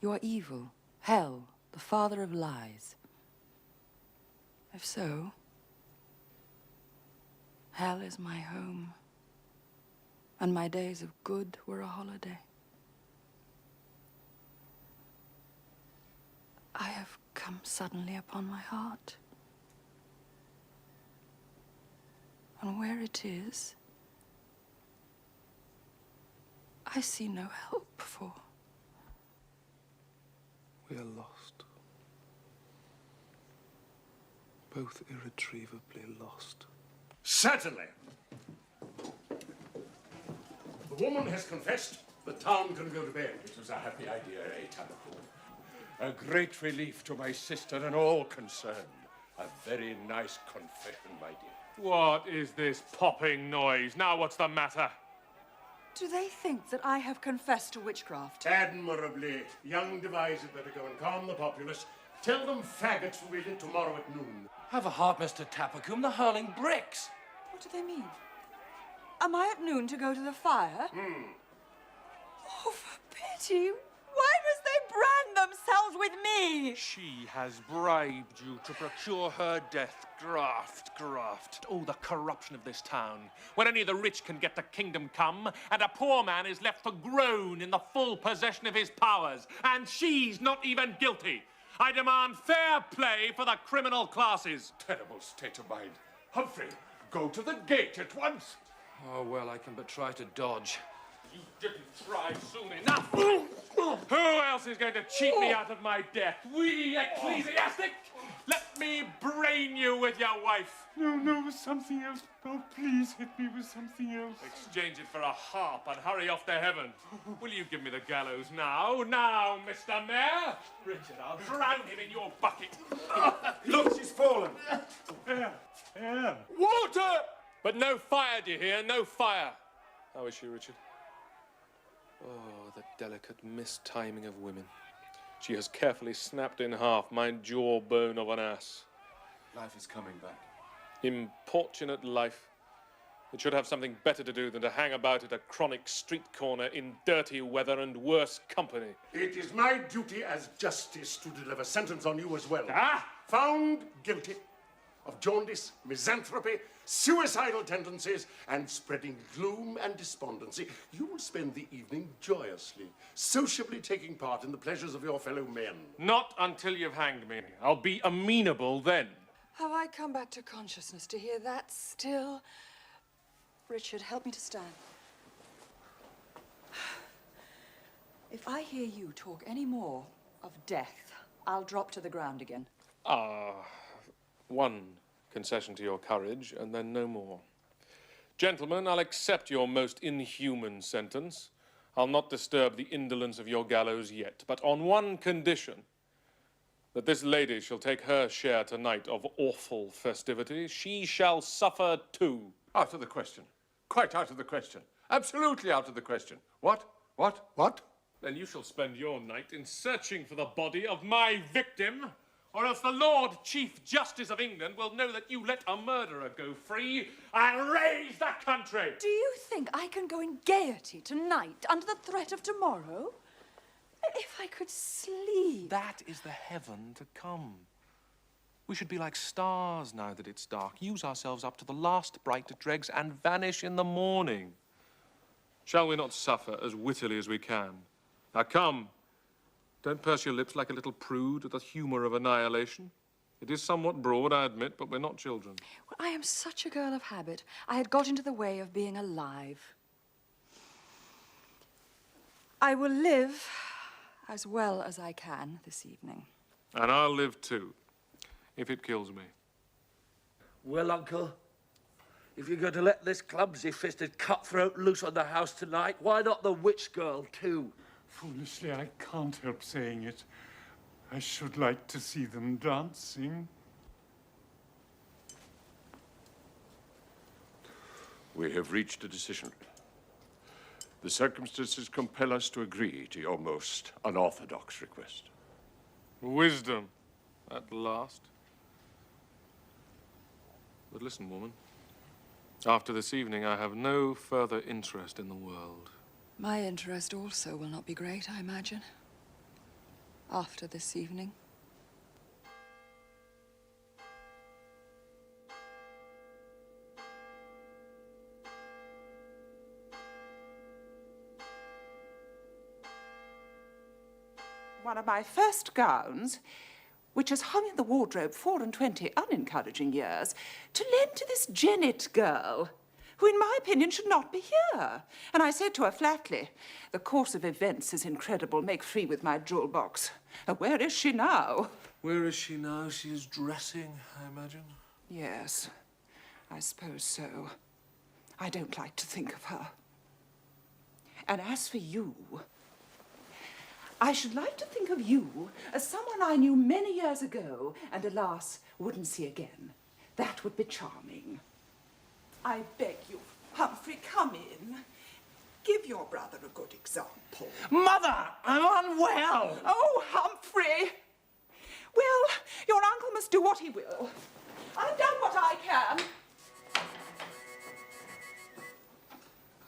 [SPEAKER 8] You are evil, hell, the father of lies. If so, hell is my home, and my days of good were a holiday. I have come suddenly upon my heart. And where it is, I see no help for.
[SPEAKER 1] We are lost. Both irretrievably lost.
[SPEAKER 10] Certainly. The woman has confessed. The town can go to bed.
[SPEAKER 7] It was a happy idea, eh, Tabitha? A great relief to my sister and all concerned. A very nice confession, my dear.
[SPEAKER 1] What is this popping noise? Now what's the matter?
[SPEAKER 8] Do they think that I have confessed to witchcraft?
[SPEAKER 10] Admirably. Young Devise had better go and calm the populace. Tell them faggots will be lit tomorrow at noon.
[SPEAKER 6] Have a heart, Mr. Tappercombe. They're hurling bricks.
[SPEAKER 8] What do they mean? Am I at noon to go to the fire? Oh, for pity. Why must they brand themselves with me?
[SPEAKER 1] She has bribed you to procure her death. Graft, graft. Oh, the corruption of this town. When only the rich can get the kingdom come, and a poor man is left to groan in the full possession of his powers. And she's not even guilty. I demand fair play for the criminal classes.
[SPEAKER 7] Terrible state of mind. Humphrey, go to the gate at once.
[SPEAKER 6] Oh, well, I can but try to dodge.
[SPEAKER 1] You didn't try soon enough. Who else is going to cheat me out of my death? We ecclesiastic? Let me brain you with your wife.
[SPEAKER 9] No, something else. Oh, please hit me with something else.
[SPEAKER 1] Exchange it for a harp and hurry off to heaven. Will you give me the gallows now? Now, Mr. Mayor? Richard, I'll drown him in your bucket.
[SPEAKER 2] Look, she's fallen.
[SPEAKER 9] Air.
[SPEAKER 1] Water! But no fire, do you hear? No fire. How is she, Richard? Oh, the delicate mistiming of women. She has carefully snapped in half my jawbone of an ass.
[SPEAKER 2] Life is coming back.
[SPEAKER 1] Importunate life. It should have something better to do than to hang about at a chronic street corner in dirty weather and worse company.
[SPEAKER 10] It is my duty as justice to deliver sentence on you as well.
[SPEAKER 1] Ah!
[SPEAKER 10] Found guilty of jaundice, misanthropy, suicidal tendencies, and spreading gloom and despondency, you will spend the evening joyously, sociably taking part in the pleasures of your fellow men.
[SPEAKER 1] Not until you've hanged me. I'll be amenable then.
[SPEAKER 8] Have I come back to consciousness to hear that still? Richard, help me to stand. If I hear you talk any more of death, I'll drop to the ground again.
[SPEAKER 1] One concession to your courage, and then no more. Gentlemen, I'll accept your most inhuman sentence. I'll not disturb the indolence of your gallows yet, but on one condition. That this lady shall take her share tonight of awful festivity. She shall suffer too.
[SPEAKER 7] Out of the question. Quite out of the question. Absolutely out of the question. What? What?
[SPEAKER 10] What?
[SPEAKER 1] Then you shall spend your night in searching for the body of my victim, or else the Lord Chief Justice of England will know that you let a murderer go free and raise the country.
[SPEAKER 8] Do you think I can go in gaiety tonight under the threat of tomorrow? If I could sleep.
[SPEAKER 1] That is the heaven to come. We should be like stars now that it's dark. Use ourselves up to the last bright dregs and vanish in the morning. Shall we not suffer as wittily as we can? Now come. Don't purse your lips like a little prude at the humour of annihilation. It is somewhat broad, I admit, but we're not children.
[SPEAKER 8] Well, I am such a girl of habit. I had got into the way of being alive. I will live as well as I can this evening.
[SPEAKER 1] And I'll live too, if it kills me.
[SPEAKER 6] Well, Uncle, if you're going to let this clumsy-fisted cutthroat loose on the house tonight, why not the witch girl, too?
[SPEAKER 9] Foolishly, I can't help saying it. I should like to see them dancing.
[SPEAKER 7] We have reached a decision. The circumstances compel us to agree to your most unorthodox request.
[SPEAKER 1] Wisdom, at last. But listen, woman. After this evening, I have no further interest in the world.
[SPEAKER 8] My interest also will not be great, I imagine, after this evening.
[SPEAKER 5] One of my first gowns, which has hung in the wardrobe 24 unencouraging years, to lend to this Jennet girl, who, in my opinion, should not be here. And I said to her flatly, the course of events is incredible. Make free with my jewel box. Where is she now?
[SPEAKER 1] Where is she now? She is dressing, I imagine.
[SPEAKER 5] Yes, I suppose so. I don't like to think of her. And as for you, I should like to think of you as someone I knew many years ago and, alas, wouldn't see again. That would be charming. I beg you, Humphrey, come in. Give your brother a good example.
[SPEAKER 6] Mother, I'm unwell.
[SPEAKER 5] Oh, Humphrey! Well, your uncle must do what he will. I've done what I can.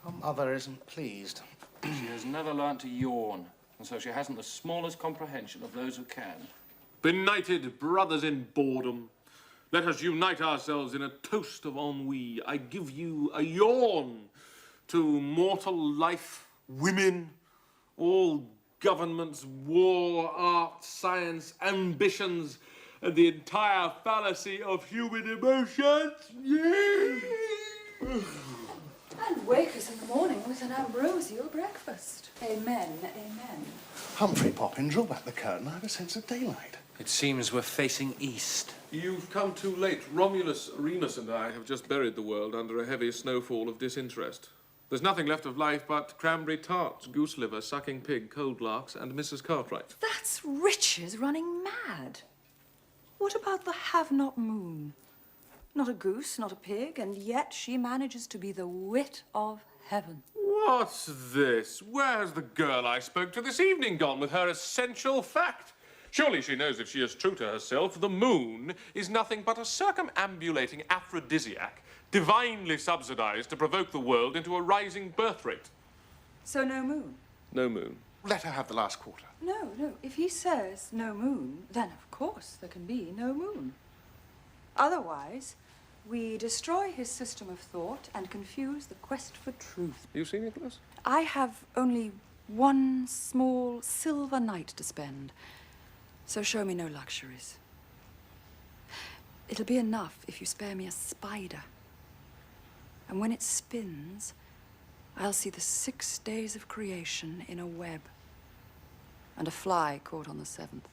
[SPEAKER 4] Her mother isn't pleased.
[SPEAKER 11] She has never learnt to yawn, and so she hasn't the smallest comprehension of those who can.
[SPEAKER 1] Benighted brothers in boredom, let us unite ourselves in a toast of ennui. I give you a yawn to mortal life, women, all governments, war, art, science, ambitions, and the entire fallacy of human emotions.
[SPEAKER 8] And wake us in the morning with an ambrosial breakfast. Amen, amen.
[SPEAKER 4] Humphrey Poppin, draw back the curtain. I have a sense of daylight.
[SPEAKER 6] It seems we're facing east.
[SPEAKER 1] You've come too late. Romulus, Remus, and I have just buried the world under a heavy snowfall of disinterest. There's nothing left of life but cranberry tarts, goose liver, sucking pig, cold larks, and Mrs. Cartwright.
[SPEAKER 8] That's Rich's running mad. What about the have-not moon? Not a goose, not a pig, and yet she manages to be the wit of heaven.
[SPEAKER 1] What's this? Where's the girl I spoke to this evening gone with her essential fact? Surely she knows if she is true to herself, the moon is nothing but a circumambulating aphrodisiac, divinely subsidized to provoke the world into a rising birth rate.
[SPEAKER 8] So no moon?
[SPEAKER 1] No moon.
[SPEAKER 4] Let her have the last quarter.
[SPEAKER 8] No, no. If he says no moon, then of course there can be no moon. Otherwise, we destroy his system of thought and confuse the quest for truth.
[SPEAKER 1] You see, Nicholas?
[SPEAKER 8] I have only one small silver night to spend, so show me no luxuries. It'll be enough if you spare me a spider. And when it spins, I'll see the 6 days of creation in a web, and a fly caught on the 7th.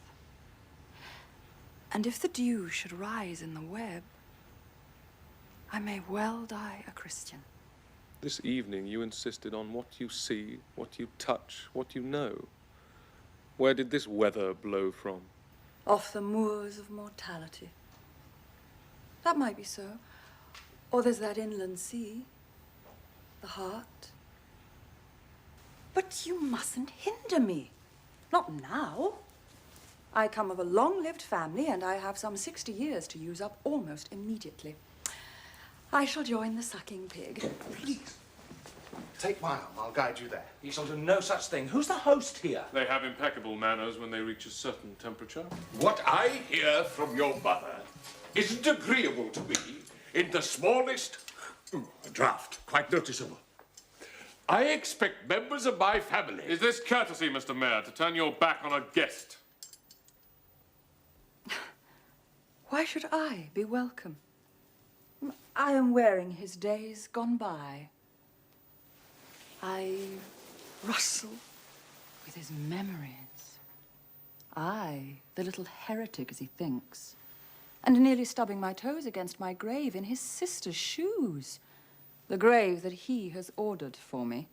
[SPEAKER 8] And if the dew should rise in the web, I may well die a Christian.
[SPEAKER 1] This evening you insisted on what you see, what you touch, what you know. Where did this weather blow from?
[SPEAKER 8] Off the moors of mortality. That might be so. Or there's that inland sea, the heart. But you mustn't hinder me. Not now. I come of a long-lived family, and I have some 60 years to use up almost immediately. I shall join the sucking pig.
[SPEAKER 4] Please. Take my arm. I'll guide you there.
[SPEAKER 6] You shall do no such thing. Who's the host here?
[SPEAKER 1] They have impeccable manners when they reach a certain temperature.
[SPEAKER 7] What I hear from your mother isn't agreeable to me in the smallest draught, quite noticeable. I expect members of my family...
[SPEAKER 1] Is this courtesy, Mr. Mayor, to turn your back on a guest?
[SPEAKER 8] Why should I be welcome? I am wearing his days gone by. I rustle with his memories. I, the little heretic as he thinks, and nearly stubbing my toes against my grave in his sister's shoes, the grave that he has ordered for me.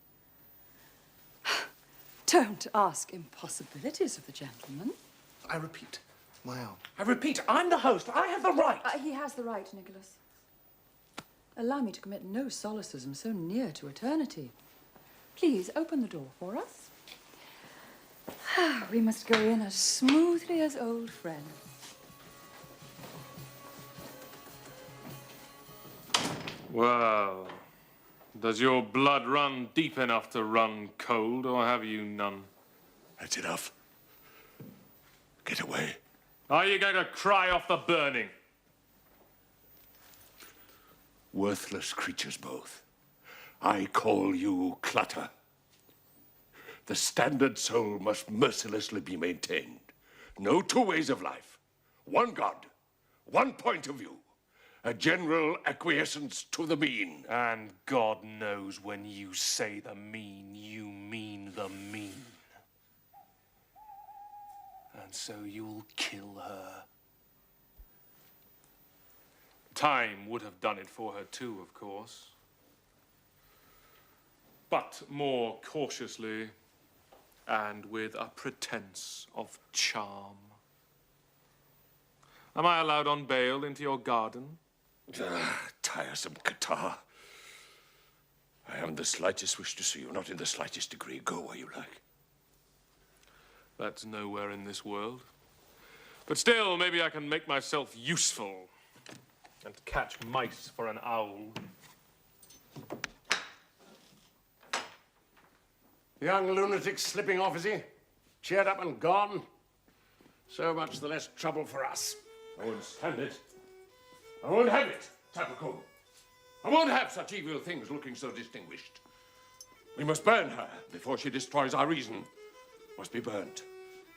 [SPEAKER 8] Don't ask impossibilities of the gentleman.
[SPEAKER 4] I repeat, my arm.
[SPEAKER 6] I repeat, I'm the host. I have the right.
[SPEAKER 8] He has the right, Nicholas. Allow me to commit no solecism so near to eternity. Please, open the door for us. We must go in as smoothly as old friends.
[SPEAKER 1] Well, does your blood run deep enough to run cold, or have you none?
[SPEAKER 7] That's enough. Get away.
[SPEAKER 1] Are you going to cry off the burning?
[SPEAKER 7] Worthless creatures both. I call you clutter. The standard soul must mercilessly be maintained. No two ways of life. One God, one point of view. A general acquiescence to the mean.
[SPEAKER 1] And God knows when you say the mean, you mean the mean. And so you'll kill her. Time would have done it for her too, of course. But more cautiously and with a pretense of charm. Am I allowed on bail into your garden?
[SPEAKER 7] Tiresome catarrh. I haven't the slightest wish to see you, not in the slightest degree. Go where you like.
[SPEAKER 1] That's nowhere in this world. But still, maybe I can make myself useful and catch mice for an owl.
[SPEAKER 10] Young lunatic slipping off, is he? Cheered up and gone? So much the less trouble for us.
[SPEAKER 7] I won't stand it. I won't have it, Tapacum. I won't have such evil things looking so distinguished. We must burn her before she destroys our reason. Must be burnt.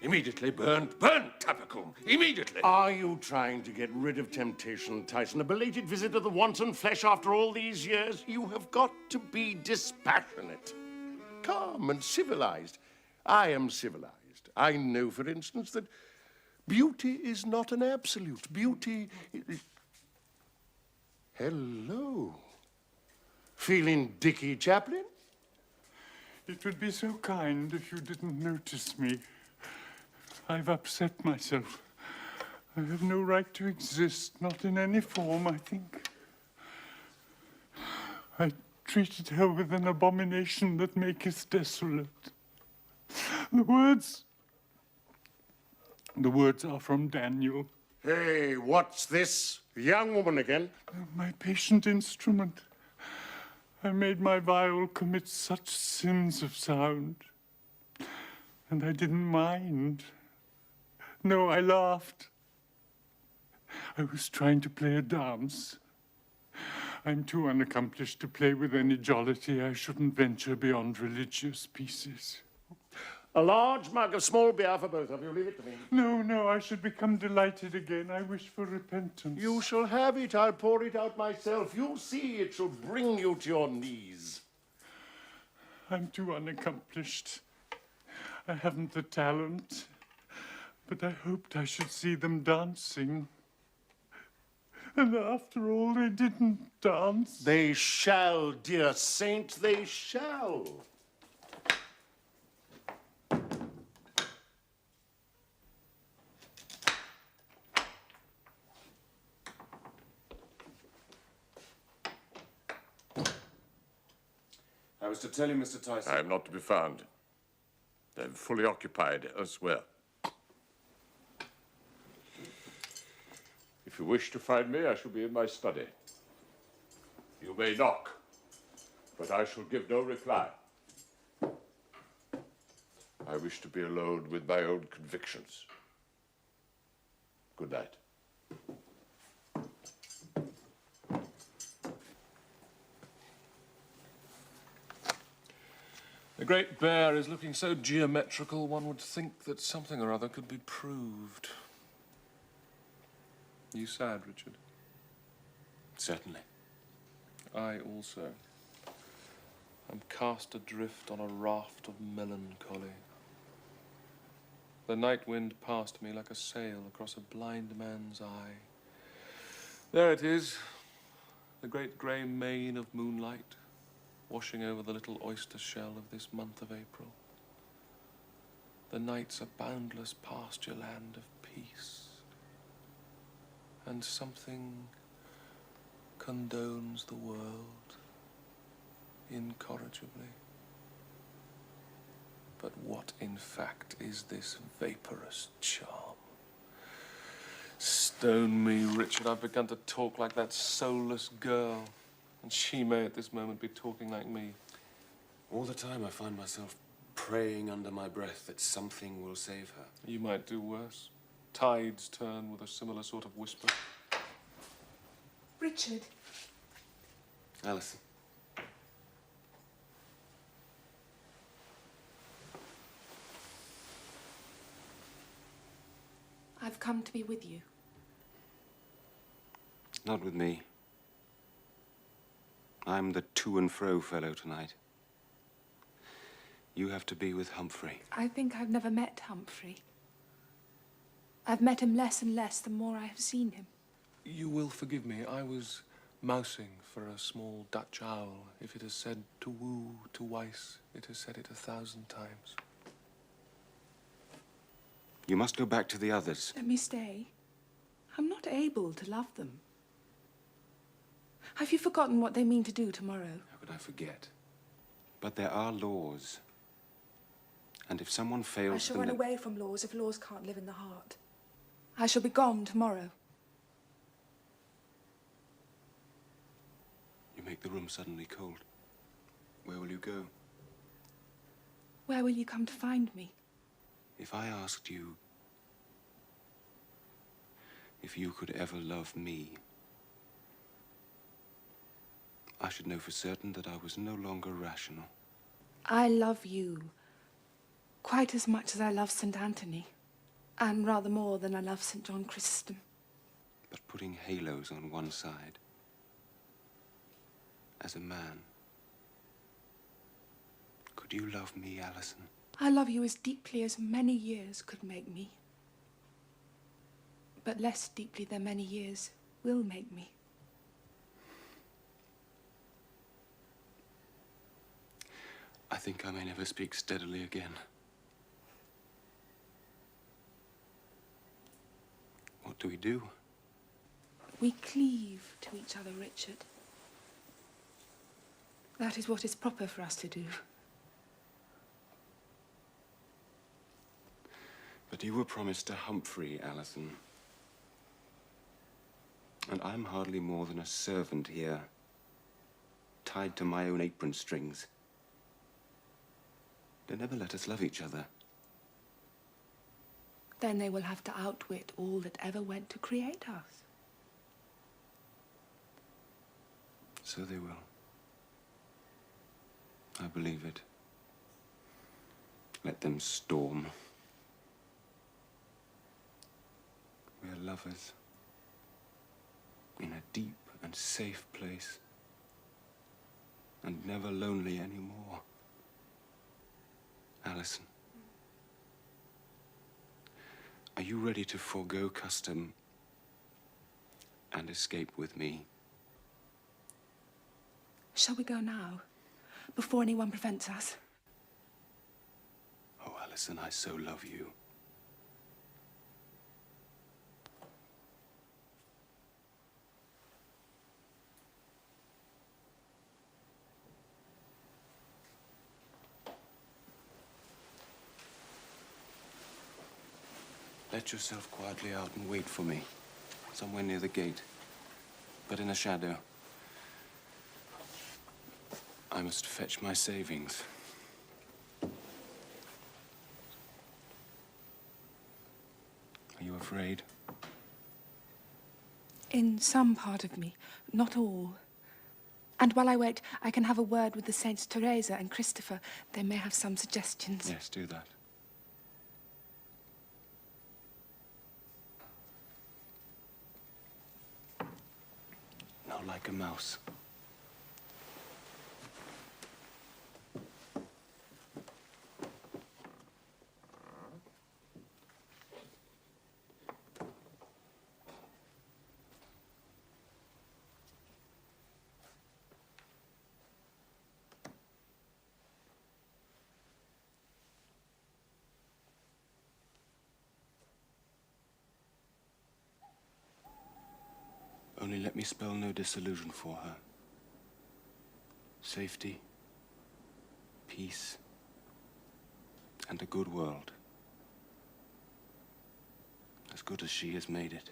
[SPEAKER 7] Immediately burned. Burn, Tapacum. Immediately.
[SPEAKER 10] Are you trying to get rid of temptation, Tyson? A belated visit of the wanton flesh after all these years? You have got to be dispassionate. Calm and civilized. I am civilized. I know, for instance, that beauty is not an absolute. Beauty is... Hello. Feeling Dickie Chaplin?
[SPEAKER 9] It would be so kind if you didn't notice me. I've upset myself. I have no right to exist, not in any form, I think. I treated her with an abomination that maketh desolate. The words The words are from Daniel.
[SPEAKER 10] Hey, what's this? The young woman again?
[SPEAKER 9] My patient instrument. I made my viol commit such sins of sound. And I didn't mind. No, I laughed. I was trying to play a dance. I'm too unaccomplished to play with any jollity. I shouldn't venture beyond religious pieces.
[SPEAKER 10] A large mug of small beer for both of you. Leave it to me.
[SPEAKER 9] No, no, I should become delighted again. I wish for repentance.
[SPEAKER 10] You shall have it. I'll pour it out myself. You'll see it shall bring you to your knees.
[SPEAKER 9] I'm too unaccomplished. I haven't the talent. But I hoped I should see them dancing. And after all, they didn't dance.
[SPEAKER 10] They shall, dear saint, they shall.
[SPEAKER 2] I was to tell you, Mr. Tyson.
[SPEAKER 7] I am not to be found. I'm fully occupied elsewhere. If you wish to find me, I shall be in my study. You may knock, but I shall give no reply. I wish to be alone with my own convictions. Good night.
[SPEAKER 1] The Great Bear is looking so geometrical, one would think that something or other could be proved. You sad, Richard?
[SPEAKER 2] Certainly.
[SPEAKER 1] I also. I'm cast adrift on a raft of melancholy. The night wind passed me like a sail across a blind man's eye. There it is, the great grey mane of moonlight, washing over the little oyster shell of this month of April. The night's a boundless pasture land of peace. And something condones the world incorrigibly. But what, in fact, is this vaporous charm? Stone me, Richard. I've begun to talk like that soulless girl. And she may at this moment be talking like me.
[SPEAKER 2] All the time I find myself praying under my breath that something will save her.
[SPEAKER 1] You might do worse. Tides turn with a similar sort of whisper.
[SPEAKER 3] Richard.
[SPEAKER 2] Alison.
[SPEAKER 3] I've come to be with you.
[SPEAKER 2] Not with me. I'm the to and fro fellow tonight. You have to be with Humphrey.
[SPEAKER 3] I think I've never met Humphrey. I've met him less and less the more I have seen him.
[SPEAKER 1] You will forgive me. I was mousing for a small Dutch owl. If it has said to woo, to weiss, it has said it 1,000 times.
[SPEAKER 2] You must go back to the others.
[SPEAKER 3] Let me stay. I'm not able to love them. Have you forgotten what they mean to do tomorrow?
[SPEAKER 2] How could I forget? But there are laws. And if someone fails
[SPEAKER 3] I shall
[SPEAKER 2] them,
[SPEAKER 3] run away from laws if laws can't live in the heart. I shall be gone tomorrow.
[SPEAKER 2] You make the room suddenly cold. Where will you go?
[SPEAKER 3] Where will you come to find me?
[SPEAKER 2] If I asked you if you could ever love me, I should know for certain that I was no longer rational.
[SPEAKER 3] I love you quite as much as I love St. Anthony, and rather more than I love St. John Chrysostom.
[SPEAKER 2] But putting halos on one side, as a man, could you love me, Alison?
[SPEAKER 3] I love you as deeply as many years could make me, but less deeply than many years will make me.
[SPEAKER 2] I think I may never speak steadily again. What do we do?
[SPEAKER 3] We cleave to each other, Richard. That is what is proper for us to do.
[SPEAKER 2] But you were promised to Humphrey, Alison. And I'm hardly more than a servant here, tied to my own apron strings. They never let us love each other.
[SPEAKER 3] Then they will have to outwit all that ever went to create us.
[SPEAKER 2] So they will. I believe it. Let them storm. We are lovers. In a deep and safe place. And never lonely anymore. Alison. Are you ready to forego custom and escape with me?
[SPEAKER 3] Shall we go now, before anyone prevents us?
[SPEAKER 2] Oh, Alison, I so love you. Let yourself quietly out and wait for me, somewhere near the gate, but in a shadow. I must fetch my savings. Are you afraid?
[SPEAKER 3] In some part of me, not all. And while I wait, I can have a word with the Saints Teresa and Christopher. They may have some suggestions.
[SPEAKER 2] Yes, do that. Now, like a mouse. Only let me spell no disillusion for her. Safety, peace, and a good world. As good as she has made it.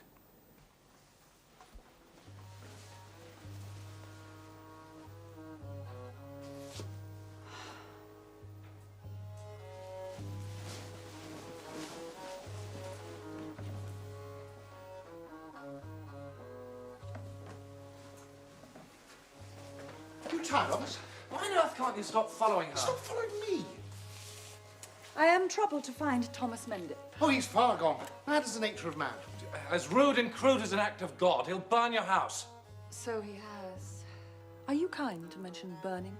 [SPEAKER 4] You tired of us?
[SPEAKER 6] Why on earth can't you stop following her?
[SPEAKER 4] Stop following me.
[SPEAKER 8] I am troubled to find Thomas Mendip.
[SPEAKER 4] Oh, he's far gone. Mad is the nature of man.
[SPEAKER 6] As rude and crude as an act of God, he'll burn your house.
[SPEAKER 8] So he has. Are you kind to mention burning?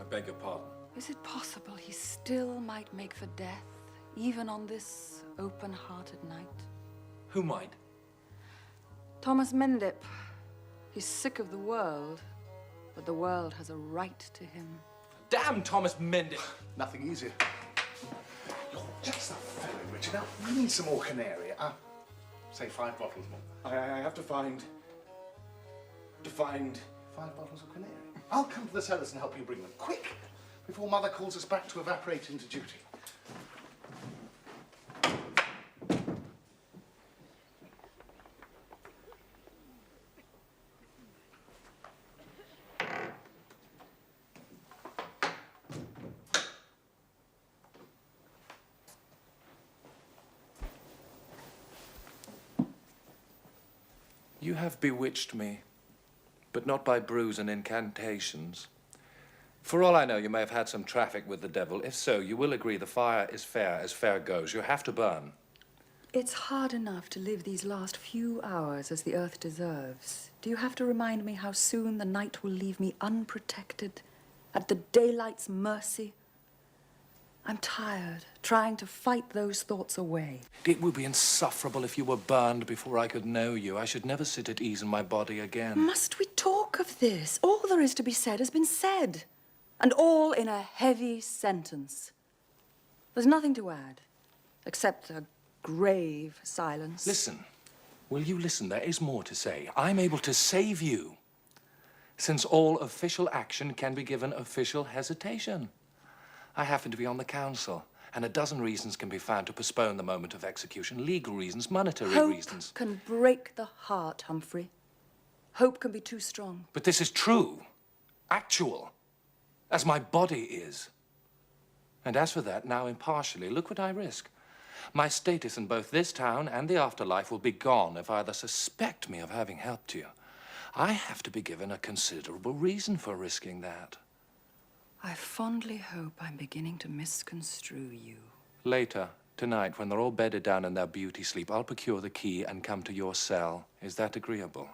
[SPEAKER 11] I beg your pardon.
[SPEAKER 8] Is it possible he still might make for death, even on this open-hearted night?
[SPEAKER 6] Who might?
[SPEAKER 8] Thomas Mendip. He's sick of the world, but the world has a right to him.
[SPEAKER 6] Damn Thomas Mendip!
[SPEAKER 4] Nothing easier. You're just a fellow, Richard. Now, we need some more canary. Say 5 bottles more.
[SPEAKER 2] I have to find
[SPEAKER 4] 5 bottles of canary. I'll come to the cellars and help you bring them. Quick! Before Mother calls us back to evaporate into duty.
[SPEAKER 6] You have bewitched me, but not by brews and incantations. For all I know, you may have had some traffic with the devil. If so, you will agree the fire is fair as fair goes. You have to burn.
[SPEAKER 8] It's hard enough to live these last few hours as the earth deserves. Do you have to remind me how soon the night will leave me unprotected, at the daylight's mercy? I'm tired, trying to fight those thoughts away.
[SPEAKER 6] It would be insufferable if you were burned before I could know you. I should never sit at ease in my body again.
[SPEAKER 8] Must we talk of this? All there is to be said has been said, and all in a heavy sentence. There's nothing to add, except a grave silence.
[SPEAKER 6] Listen. Will you listen? There is more to say. I'm able to save you, since all official action can be given official hesitation. I happen to be on the council. And a dozen reasons can be found to postpone the moment of execution. Legal reasons, monetary
[SPEAKER 8] Hope
[SPEAKER 6] reasons.
[SPEAKER 8] can break the heart, Humphrey. Hope can be too strong.
[SPEAKER 6] But this is true. Actual. As my body is. And as for that, now impartially, look what I risk. My status in both this town and the afterlife will be gone if either suspect me of having helped you. I have to be given a considerable reason for risking that.
[SPEAKER 8] I fondly hope I'm beginning to misconstrue you.
[SPEAKER 6] Later, tonight, when they're all bedded down in their beauty sleep, I'll procure the key and come to your cell. Is that agreeable?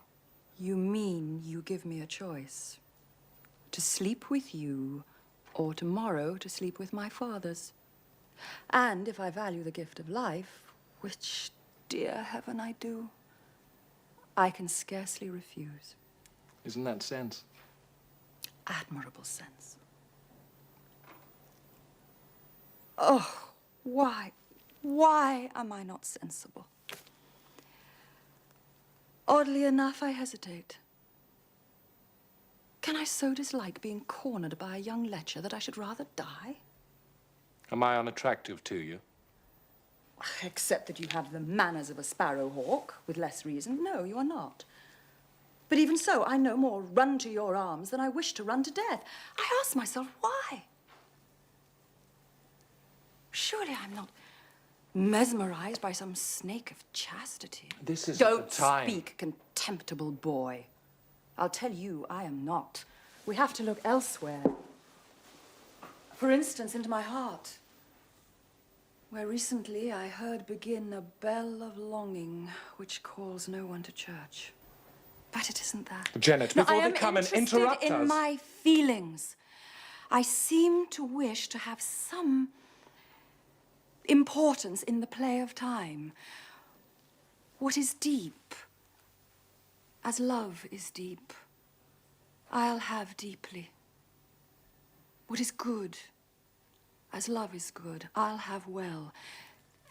[SPEAKER 8] You mean you give me a choice? To sleep with you, or tomorrow to sleep with my fathers? And if I value the gift of life, which, dear heaven, I do, I can scarcely refuse.
[SPEAKER 6] Isn't that sense?
[SPEAKER 8] Admirable sense. Oh, why am I not sensible? Oddly enough, I hesitate. Can I so dislike being cornered by a young lecher that I should rather die?
[SPEAKER 6] Am I unattractive to you?
[SPEAKER 8] Except that you have the manners of a sparrowhawk, with less reason. No, you are not. But even so, I no more run to your arms than I wish to run to death. I ask myself, why? Surely I'm not mesmerized by some snake of chastity.
[SPEAKER 6] This is
[SPEAKER 8] Don't
[SPEAKER 6] the time.
[SPEAKER 8] speak, contemptible boy. I'll tell you, I am not. We have to look elsewhere. For instance, into my heart, where recently I heard begin a bell of longing which calls no one to church. But it isn't that.
[SPEAKER 6] Jennet,
[SPEAKER 8] No,
[SPEAKER 6] before
[SPEAKER 8] I
[SPEAKER 6] they come and
[SPEAKER 8] am
[SPEAKER 6] interrupt
[SPEAKER 8] interested in
[SPEAKER 6] us.
[SPEAKER 8] my feelings. I seem to wish to have some importance in the play of time. What is deep, as love is deep, I'll have deeply. What is good, as love is good, I'll have well.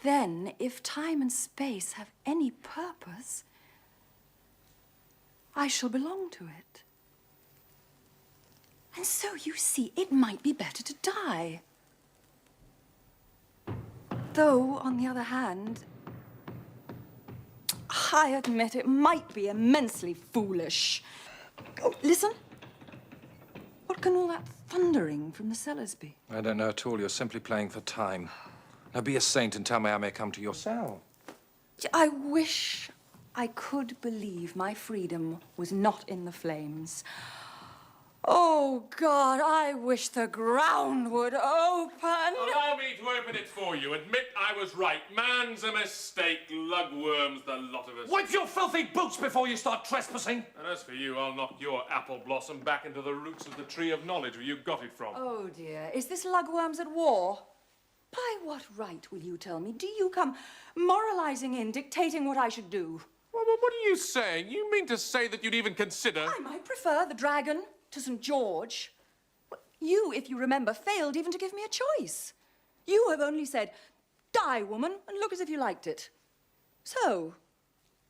[SPEAKER 8] Then, if time and space have any purpose, I shall belong to it. And so, you see, it might be better to die. Though, on the other hand, I admit it might be immensely foolish. Oh, listen. What can all that thundering from the cellars be?
[SPEAKER 6] I don't know at all. You're simply playing for time. Now be a saint and tell me I may come to your cell.
[SPEAKER 8] I wish I could believe my freedom was not in the flames. Oh, God, I wish the ground would open.
[SPEAKER 1] Allow me to open it for you. Admit I was right. Man's a mistake. Lugworms, the lot of us.
[SPEAKER 6] Wipe your filthy boots before you start trespassing.
[SPEAKER 1] And as for you, I'll knock your apple blossom back into the roots of the tree of knowledge where you got it from.
[SPEAKER 8] Oh, dear. Is this lugworms at war? By what right, will you tell me? Do you come moralizing in, dictating what I should do?
[SPEAKER 1] Well, what are you saying? You mean to say that you'd even consider...
[SPEAKER 8] I might prefer the dragon to St. George. You, if you remember, failed even to give me a choice. You have only said, die, woman, and look as if you liked it. So,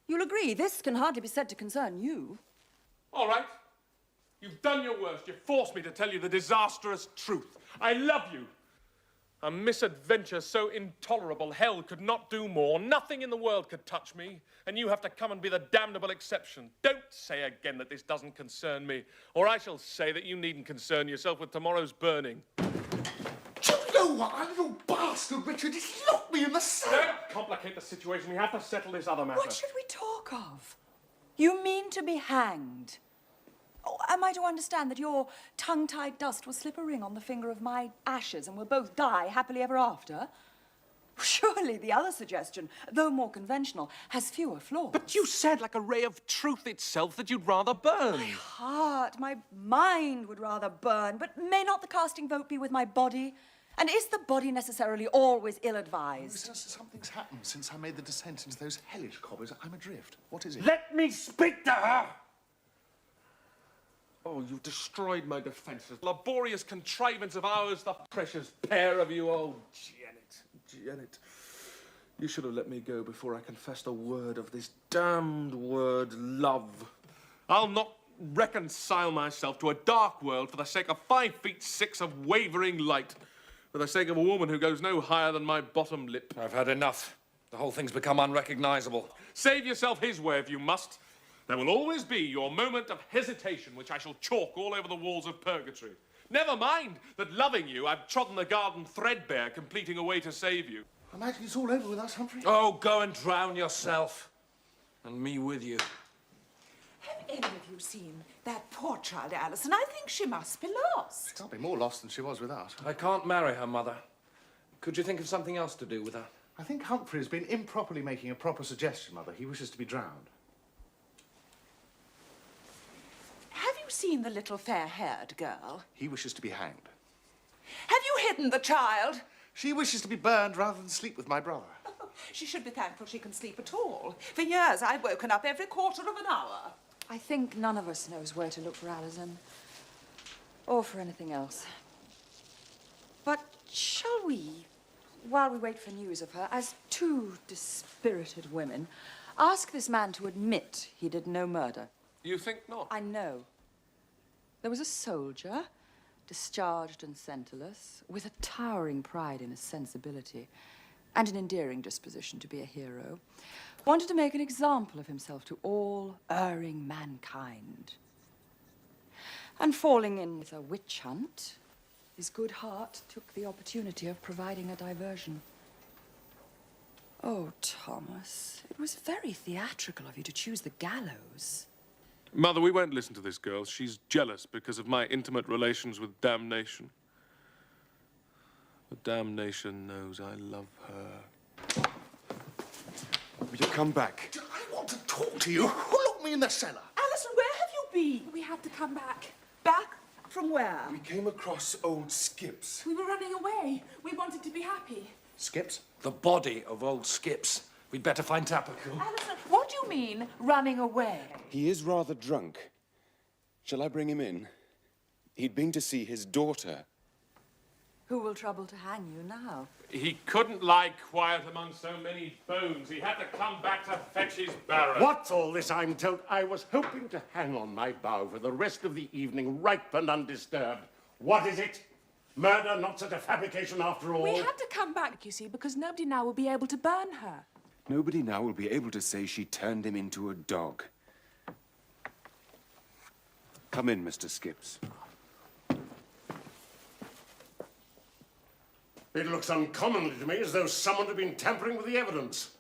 [SPEAKER 8] you'll agree this can hardly be said to concern you.
[SPEAKER 1] All right. You've done your worst. You've forced me to tell you the disastrous truth. I love you. A misadventure so intolerable hell could not do more. Nothing in the world could touch me, and you have to come and be the damnable exception. Don't say again that this doesn't concern me, or I shall say that you needn't concern yourself with tomorrow's burning.
[SPEAKER 4] Do you know what? You little bastard, Richard. He's locked me in the cell.
[SPEAKER 1] Don't complicate the situation. We have to settle this other matter.
[SPEAKER 8] What should we talk of? You mean to be hanged? Oh, am I to understand that your tongue-tied dust will slip a ring on the finger of my ashes and we'll both die happily ever after? Surely the other suggestion, though more conventional, has fewer flaws.
[SPEAKER 6] But you said, like a ray of truth itself, that you'd rather burn.
[SPEAKER 8] My heart, my mind would rather burn, but may not the casting vote be with my body? And is the body necessarily always ill-advised?
[SPEAKER 4] Something's happened since I made the descent into those hellish cobbers. I'm adrift. What is it?
[SPEAKER 7] Let me speak to her!
[SPEAKER 1] Oh, you've destroyed my defences. Laborious contrivance of ours, the precious pair of you. Oh, Jennet. You should have let me go before I confessed a word of this damned word, love. I'll not reconcile myself to a dark world for the sake of 5 feet 6 of wavering light. for the sake of a woman who goes no higher than my bottom lip.
[SPEAKER 6] I've had enough. The whole thing's become unrecognisable.
[SPEAKER 1] Save yourself his way if you must. There will always be your moment of hesitation, which I shall chalk all over the walls of purgatory. Never mind that, loving you, I've trodden the garden threadbare, completing a way to save you.
[SPEAKER 4] I imagine it's all over with us, Humphrey.
[SPEAKER 6] Oh, go and drown yourself. And me with you.
[SPEAKER 5] Have any of you seen that poor child, Alison? I think she must be lost.
[SPEAKER 4] Can't be more lost than she was with us.
[SPEAKER 6] I can't marry her, Mother. Could you think of something else to do with her?
[SPEAKER 4] I think Humphrey has been improperly making a proper suggestion, Mother. He wishes to be drowned.
[SPEAKER 5] Have you seen the little fair-haired girl?
[SPEAKER 4] He wishes to be hanged.
[SPEAKER 5] Have you hidden the child?
[SPEAKER 4] She wishes to be burned rather than sleep with my brother.
[SPEAKER 5] She should be thankful she can sleep at all. For years, I've woken up every quarter of an hour.
[SPEAKER 8] I think none of us knows where to look for Alison. Or for anything else. But shall we, while we wait for news of her, as two dispirited women, ask this man to admit he did no murder?
[SPEAKER 1] You think not?
[SPEAKER 8] I know. There was a soldier, discharged and centreless, with a towering pride in his sensibility and an endearing disposition to be a hero, wanted to make an example of himself to all erring mankind. And falling in with a witch hunt, his good heart took the opportunity of providing a diversion. Oh, Thomas, it was very theatrical of you to choose the gallows.
[SPEAKER 1] Mother, we won't listen to this girl. She's jealous because of my intimate relations with damnation. But damnation knows I love her.
[SPEAKER 2] Will you come back?
[SPEAKER 4] I want to talk to you. Who locked me in the cellar?
[SPEAKER 5] Alison, where have you been?
[SPEAKER 3] We had to come back.
[SPEAKER 5] Back from where?
[SPEAKER 2] We came across old Skips.
[SPEAKER 3] We were running away. We wanted to be happy.
[SPEAKER 4] Skips?
[SPEAKER 6] The body of old Skips. We'd better find Tapaku.
[SPEAKER 5] Alison, what do you mean, running away?
[SPEAKER 2] He is rather drunk. Shall I bring him in? He'd been to see his daughter.
[SPEAKER 8] Who will trouble to hang you now?
[SPEAKER 1] He couldn't lie quiet among so many bones. He had to come back to fetch his barrow.
[SPEAKER 10] What's all this I'm told? I was hoping to hang on my bough for the rest of the evening, ripe and undisturbed. What is it? Murder, not such a fabrication after all?
[SPEAKER 3] We had to come back, you see, because nobody now will be able to burn her.
[SPEAKER 2] Nobody now will be able to say she turned him into a dog. Come in, Mr. Skips.
[SPEAKER 10] It looks uncommonly to me as though someone had been tampering with the evidence.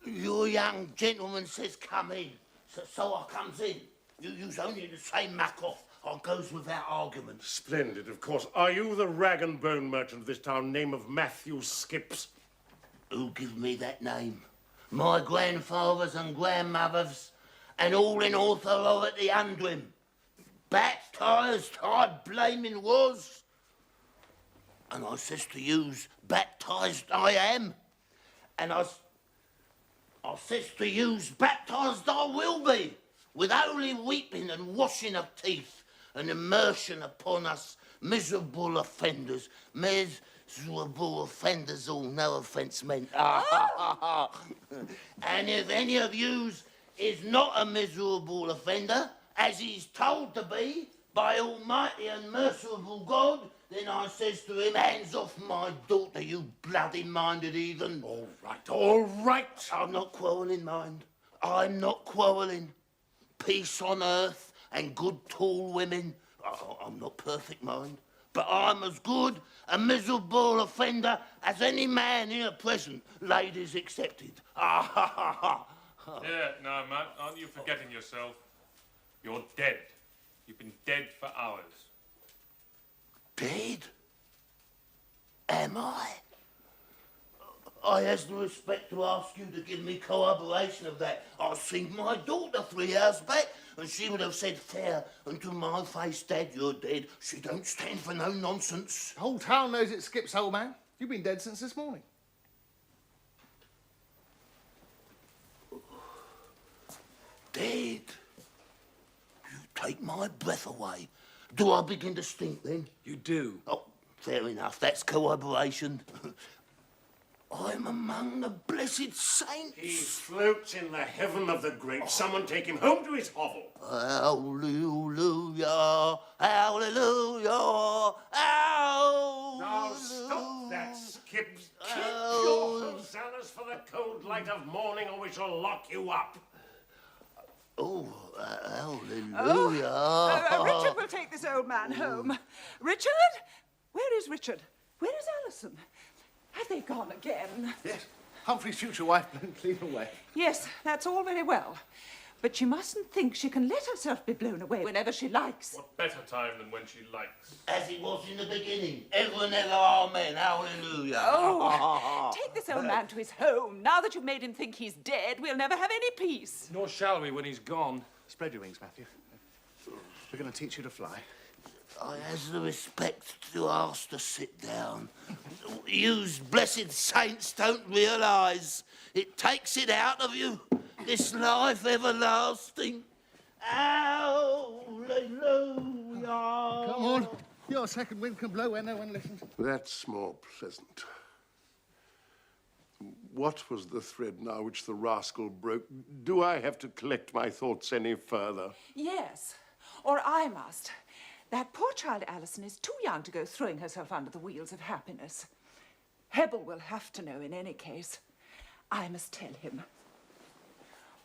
[SPEAKER 12] Your young gentleman says come in, so I comes in. You use only the same muck off. I goes without argument.
[SPEAKER 10] Splendid, of course. Are you the rag and bone merchant of this town, name of Matthew Skips?
[SPEAKER 12] Who give me that name? My grandfathers and grandmothers, and all in author of it the under him. Baptised I blaming was. And I says to yous, baptised I am. And I says to yous, baptised I will be, with holy weeping and washing of teeth, and immersion upon us miserable offenders. Miserable offenders, all no offence meant. And if any of yous is not a miserable offender, as he's told to be by Almighty and merciful God, then I says to him, hands off my daughter, you bloody-minded heathen.
[SPEAKER 10] All right, all right.
[SPEAKER 12] I'm not quarrelling, mind. I'm not quarrelling. Peace on earth and good tall women. I'm not perfect, mind. But I'm as good a miserable offender as any man here present, ladies accepted.
[SPEAKER 1] Yeah, no, Matt, aren't you forgetting yourself? You're dead. You've been dead for hours.
[SPEAKER 12] Dead? Am I? I has the respect to ask you to give me corroboration of that. I seen my daughter 3 hours back, and she would have said fair unto my face, Dad, you're dead. She don't stand for no nonsense.
[SPEAKER 4] The whole town knows it Skips, old man. You've been dead since this morning.
[SPEAKER 12] Dead? You take my breath away. Do I begin to stink then?
[SPEAKER 6] You do.
[SPEAKER 12] Oh, fair enough. That's corroboration. I'm among the blessed saints.
[SPEAKER 10] He floats in the heaven of the great. Someone take him home to his hovel.
[SPEAKER 12] Hallelujah, hallelujah, hallelujah.
[SPEAKER 10] Keep your cellars for the cold light of morning, or we shall lock you up.
[SPEAKER 12] Oh, hallelujah.
[SPEAKER 5] Richard will take this old man home. Richard? Where is Richard? Where is Alison? Have they gone again?
[SPEAKER 4] Yes, Humphrey's future wife blown clean away.
[SPEAKER 5] Yes, that's all very well. But she mustn't think she can let herself be blown away whenever she likes.
[SPEAKER 1] What better time than when she likes?
[SPEAKER 12] As it was in the beginning. Ever and ever, amen. Hallelujah.
[SPEAKER 5] Oh, take this old man to his home. Now that you've made him think he's dead, we'll never have any peace.
[SPEAKER 11] Nor shall we when he's gone.
[SPEAKER 4] Spread your wings, Matthew. We're going to teach you to fly.
[SPEAKER 12] I has the respect to ask to sit down. Yous blessed saints don't realise it takes it out of you, this life everlasting. Hallelujah.
[SPEAKER 4] Come on. Your second wind can blow where no one listens.
[SPEAKER 10] That's more pleasant. What was the thread now which the rascal broke? Do I have to collect my thoughts any further?
[SPEAKER 5] Yes, or I must. That poor child Alison is too young to go throwing herself under the wheels of happiness. Hebel will have to know in any case. I must tell him.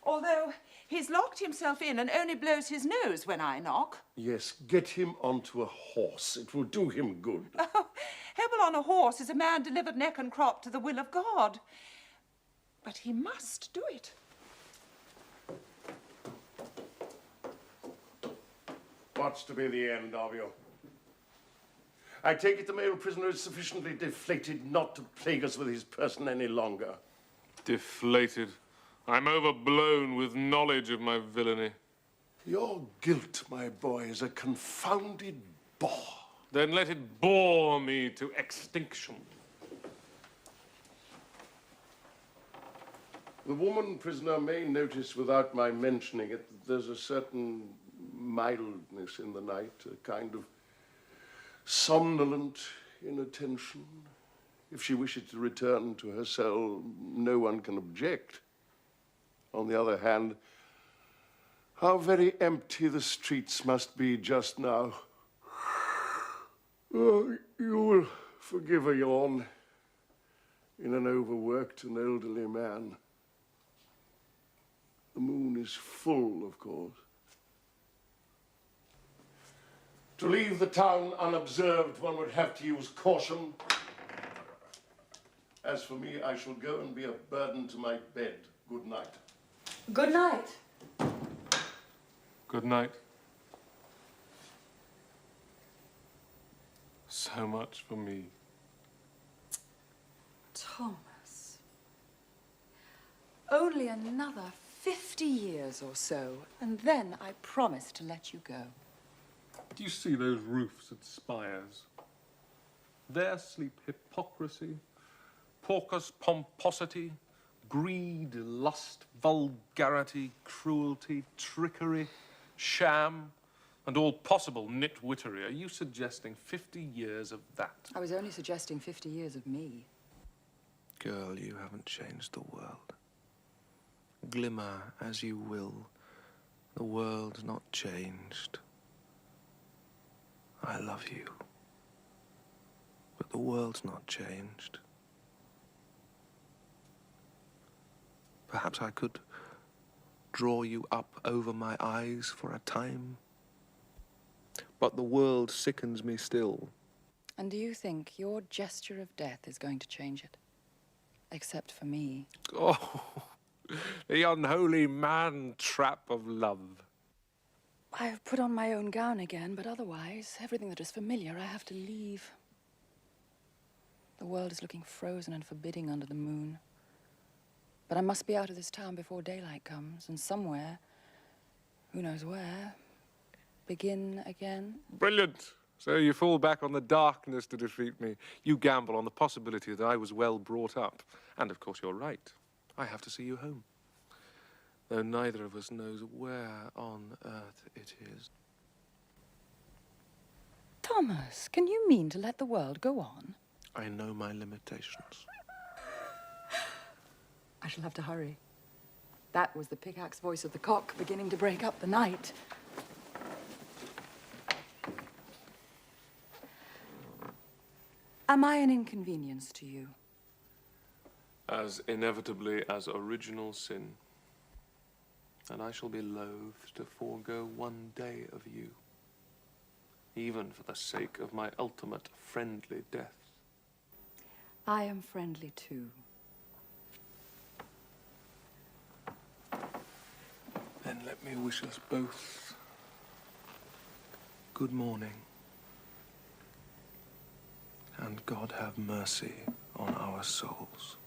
[SPEAKER 5] Although he's locked himself in and only blows his nose when I knock.
[SPEAKER 10] Yes, get him onto a horse. It will do him good.
[SPEAKER 5] Oh, Hebel on a horse is a man delivered neck and crop to the will of God. But he must do it.
[SPEAKER 10] What's to be the end of you? I take it the male prisoner is sufficiently deflated not to plague us with his person any longer.
[SPEAKER 1] Deflated. I'm overblown with knowledge of my villainy.
[SPEAKER 10] Your guilt, my boy, is a confounded bore.
[SPEAKER 1] Then let it bore me to extinction.
[SPEAKER 10] The woman prisoner may notice, without my mentioning it, that there's a certain mildness in the night, a kind of somnolent inattention. If she wishes to return to her cell, no one can object. On the other hand, how very empty the streets must be just now. Oh, you will forgive a yawn in an overworked and elderly man. The moon is full, of course. To leave the town unobserved, one would have to use caution. As for me, I shall go and be a burden to my bed. Good night.
[SPEAKER 8] Good night.
[SPEAKER 1] Good night. So much for me.
[SPEAKER 8] Thomas. Only another 50 years or so, and then I promise to let you go.
[SPEAKER 1] Do you see those roofs and spires? There sleep hypocrisy, porcus pomposity, greed, lust, vulgarity, cruelty, trickery, sham, and all possible nitwittery. Are you suggesting 50 years of that?
[SPEAKER 8] I was only suggesting 50 years of me.
[SPEAKER 6] Girl, you haven't changed the world. Glimmer as you will, the world's not changed. I love you, but the world's not changed. Perhaps I could draw you up over my eyes for a time, but the world sickens me still.
[SPEAKER 8] And do you think your gesture of death is going to change it? Except for me.
[SPEAKER 6] Oh, the unholy man-trap of love.
[SPEAKER 8] I have put on my own gown again, but otherwise, everything that is familiar I have to leave. The world is looking frozen and forbidding under the moon. But I must be out of this town before daylight comes, and somewhere, who knows where, begin again.
[SPEAKER 1] Brilliant. So you fall back on the darkness to defeat me. You gamble on the possibility that I was well brought up. And of course you're right. I have to see you home. Though neither of us knows where on earth it is.
[SPEAKER 8] Thomas, can you mean to let the world go on?
[SPEAKER 6] I know my limitations.
[SPEAKER 8] I shall have to hurry. That was the pickaxe voice of the cock beginning to break up the night. Am I an inconvenience to you?
[SPEAKER 1] As inevitably as original sin. And I shall be loath to forego one day of you, even for the sake of my ultimate friendly death.
[SPEAKER 8] I am friendly too.
[SPEAKER 1] Then let me wish us both good morning. And God have mercy on our souls.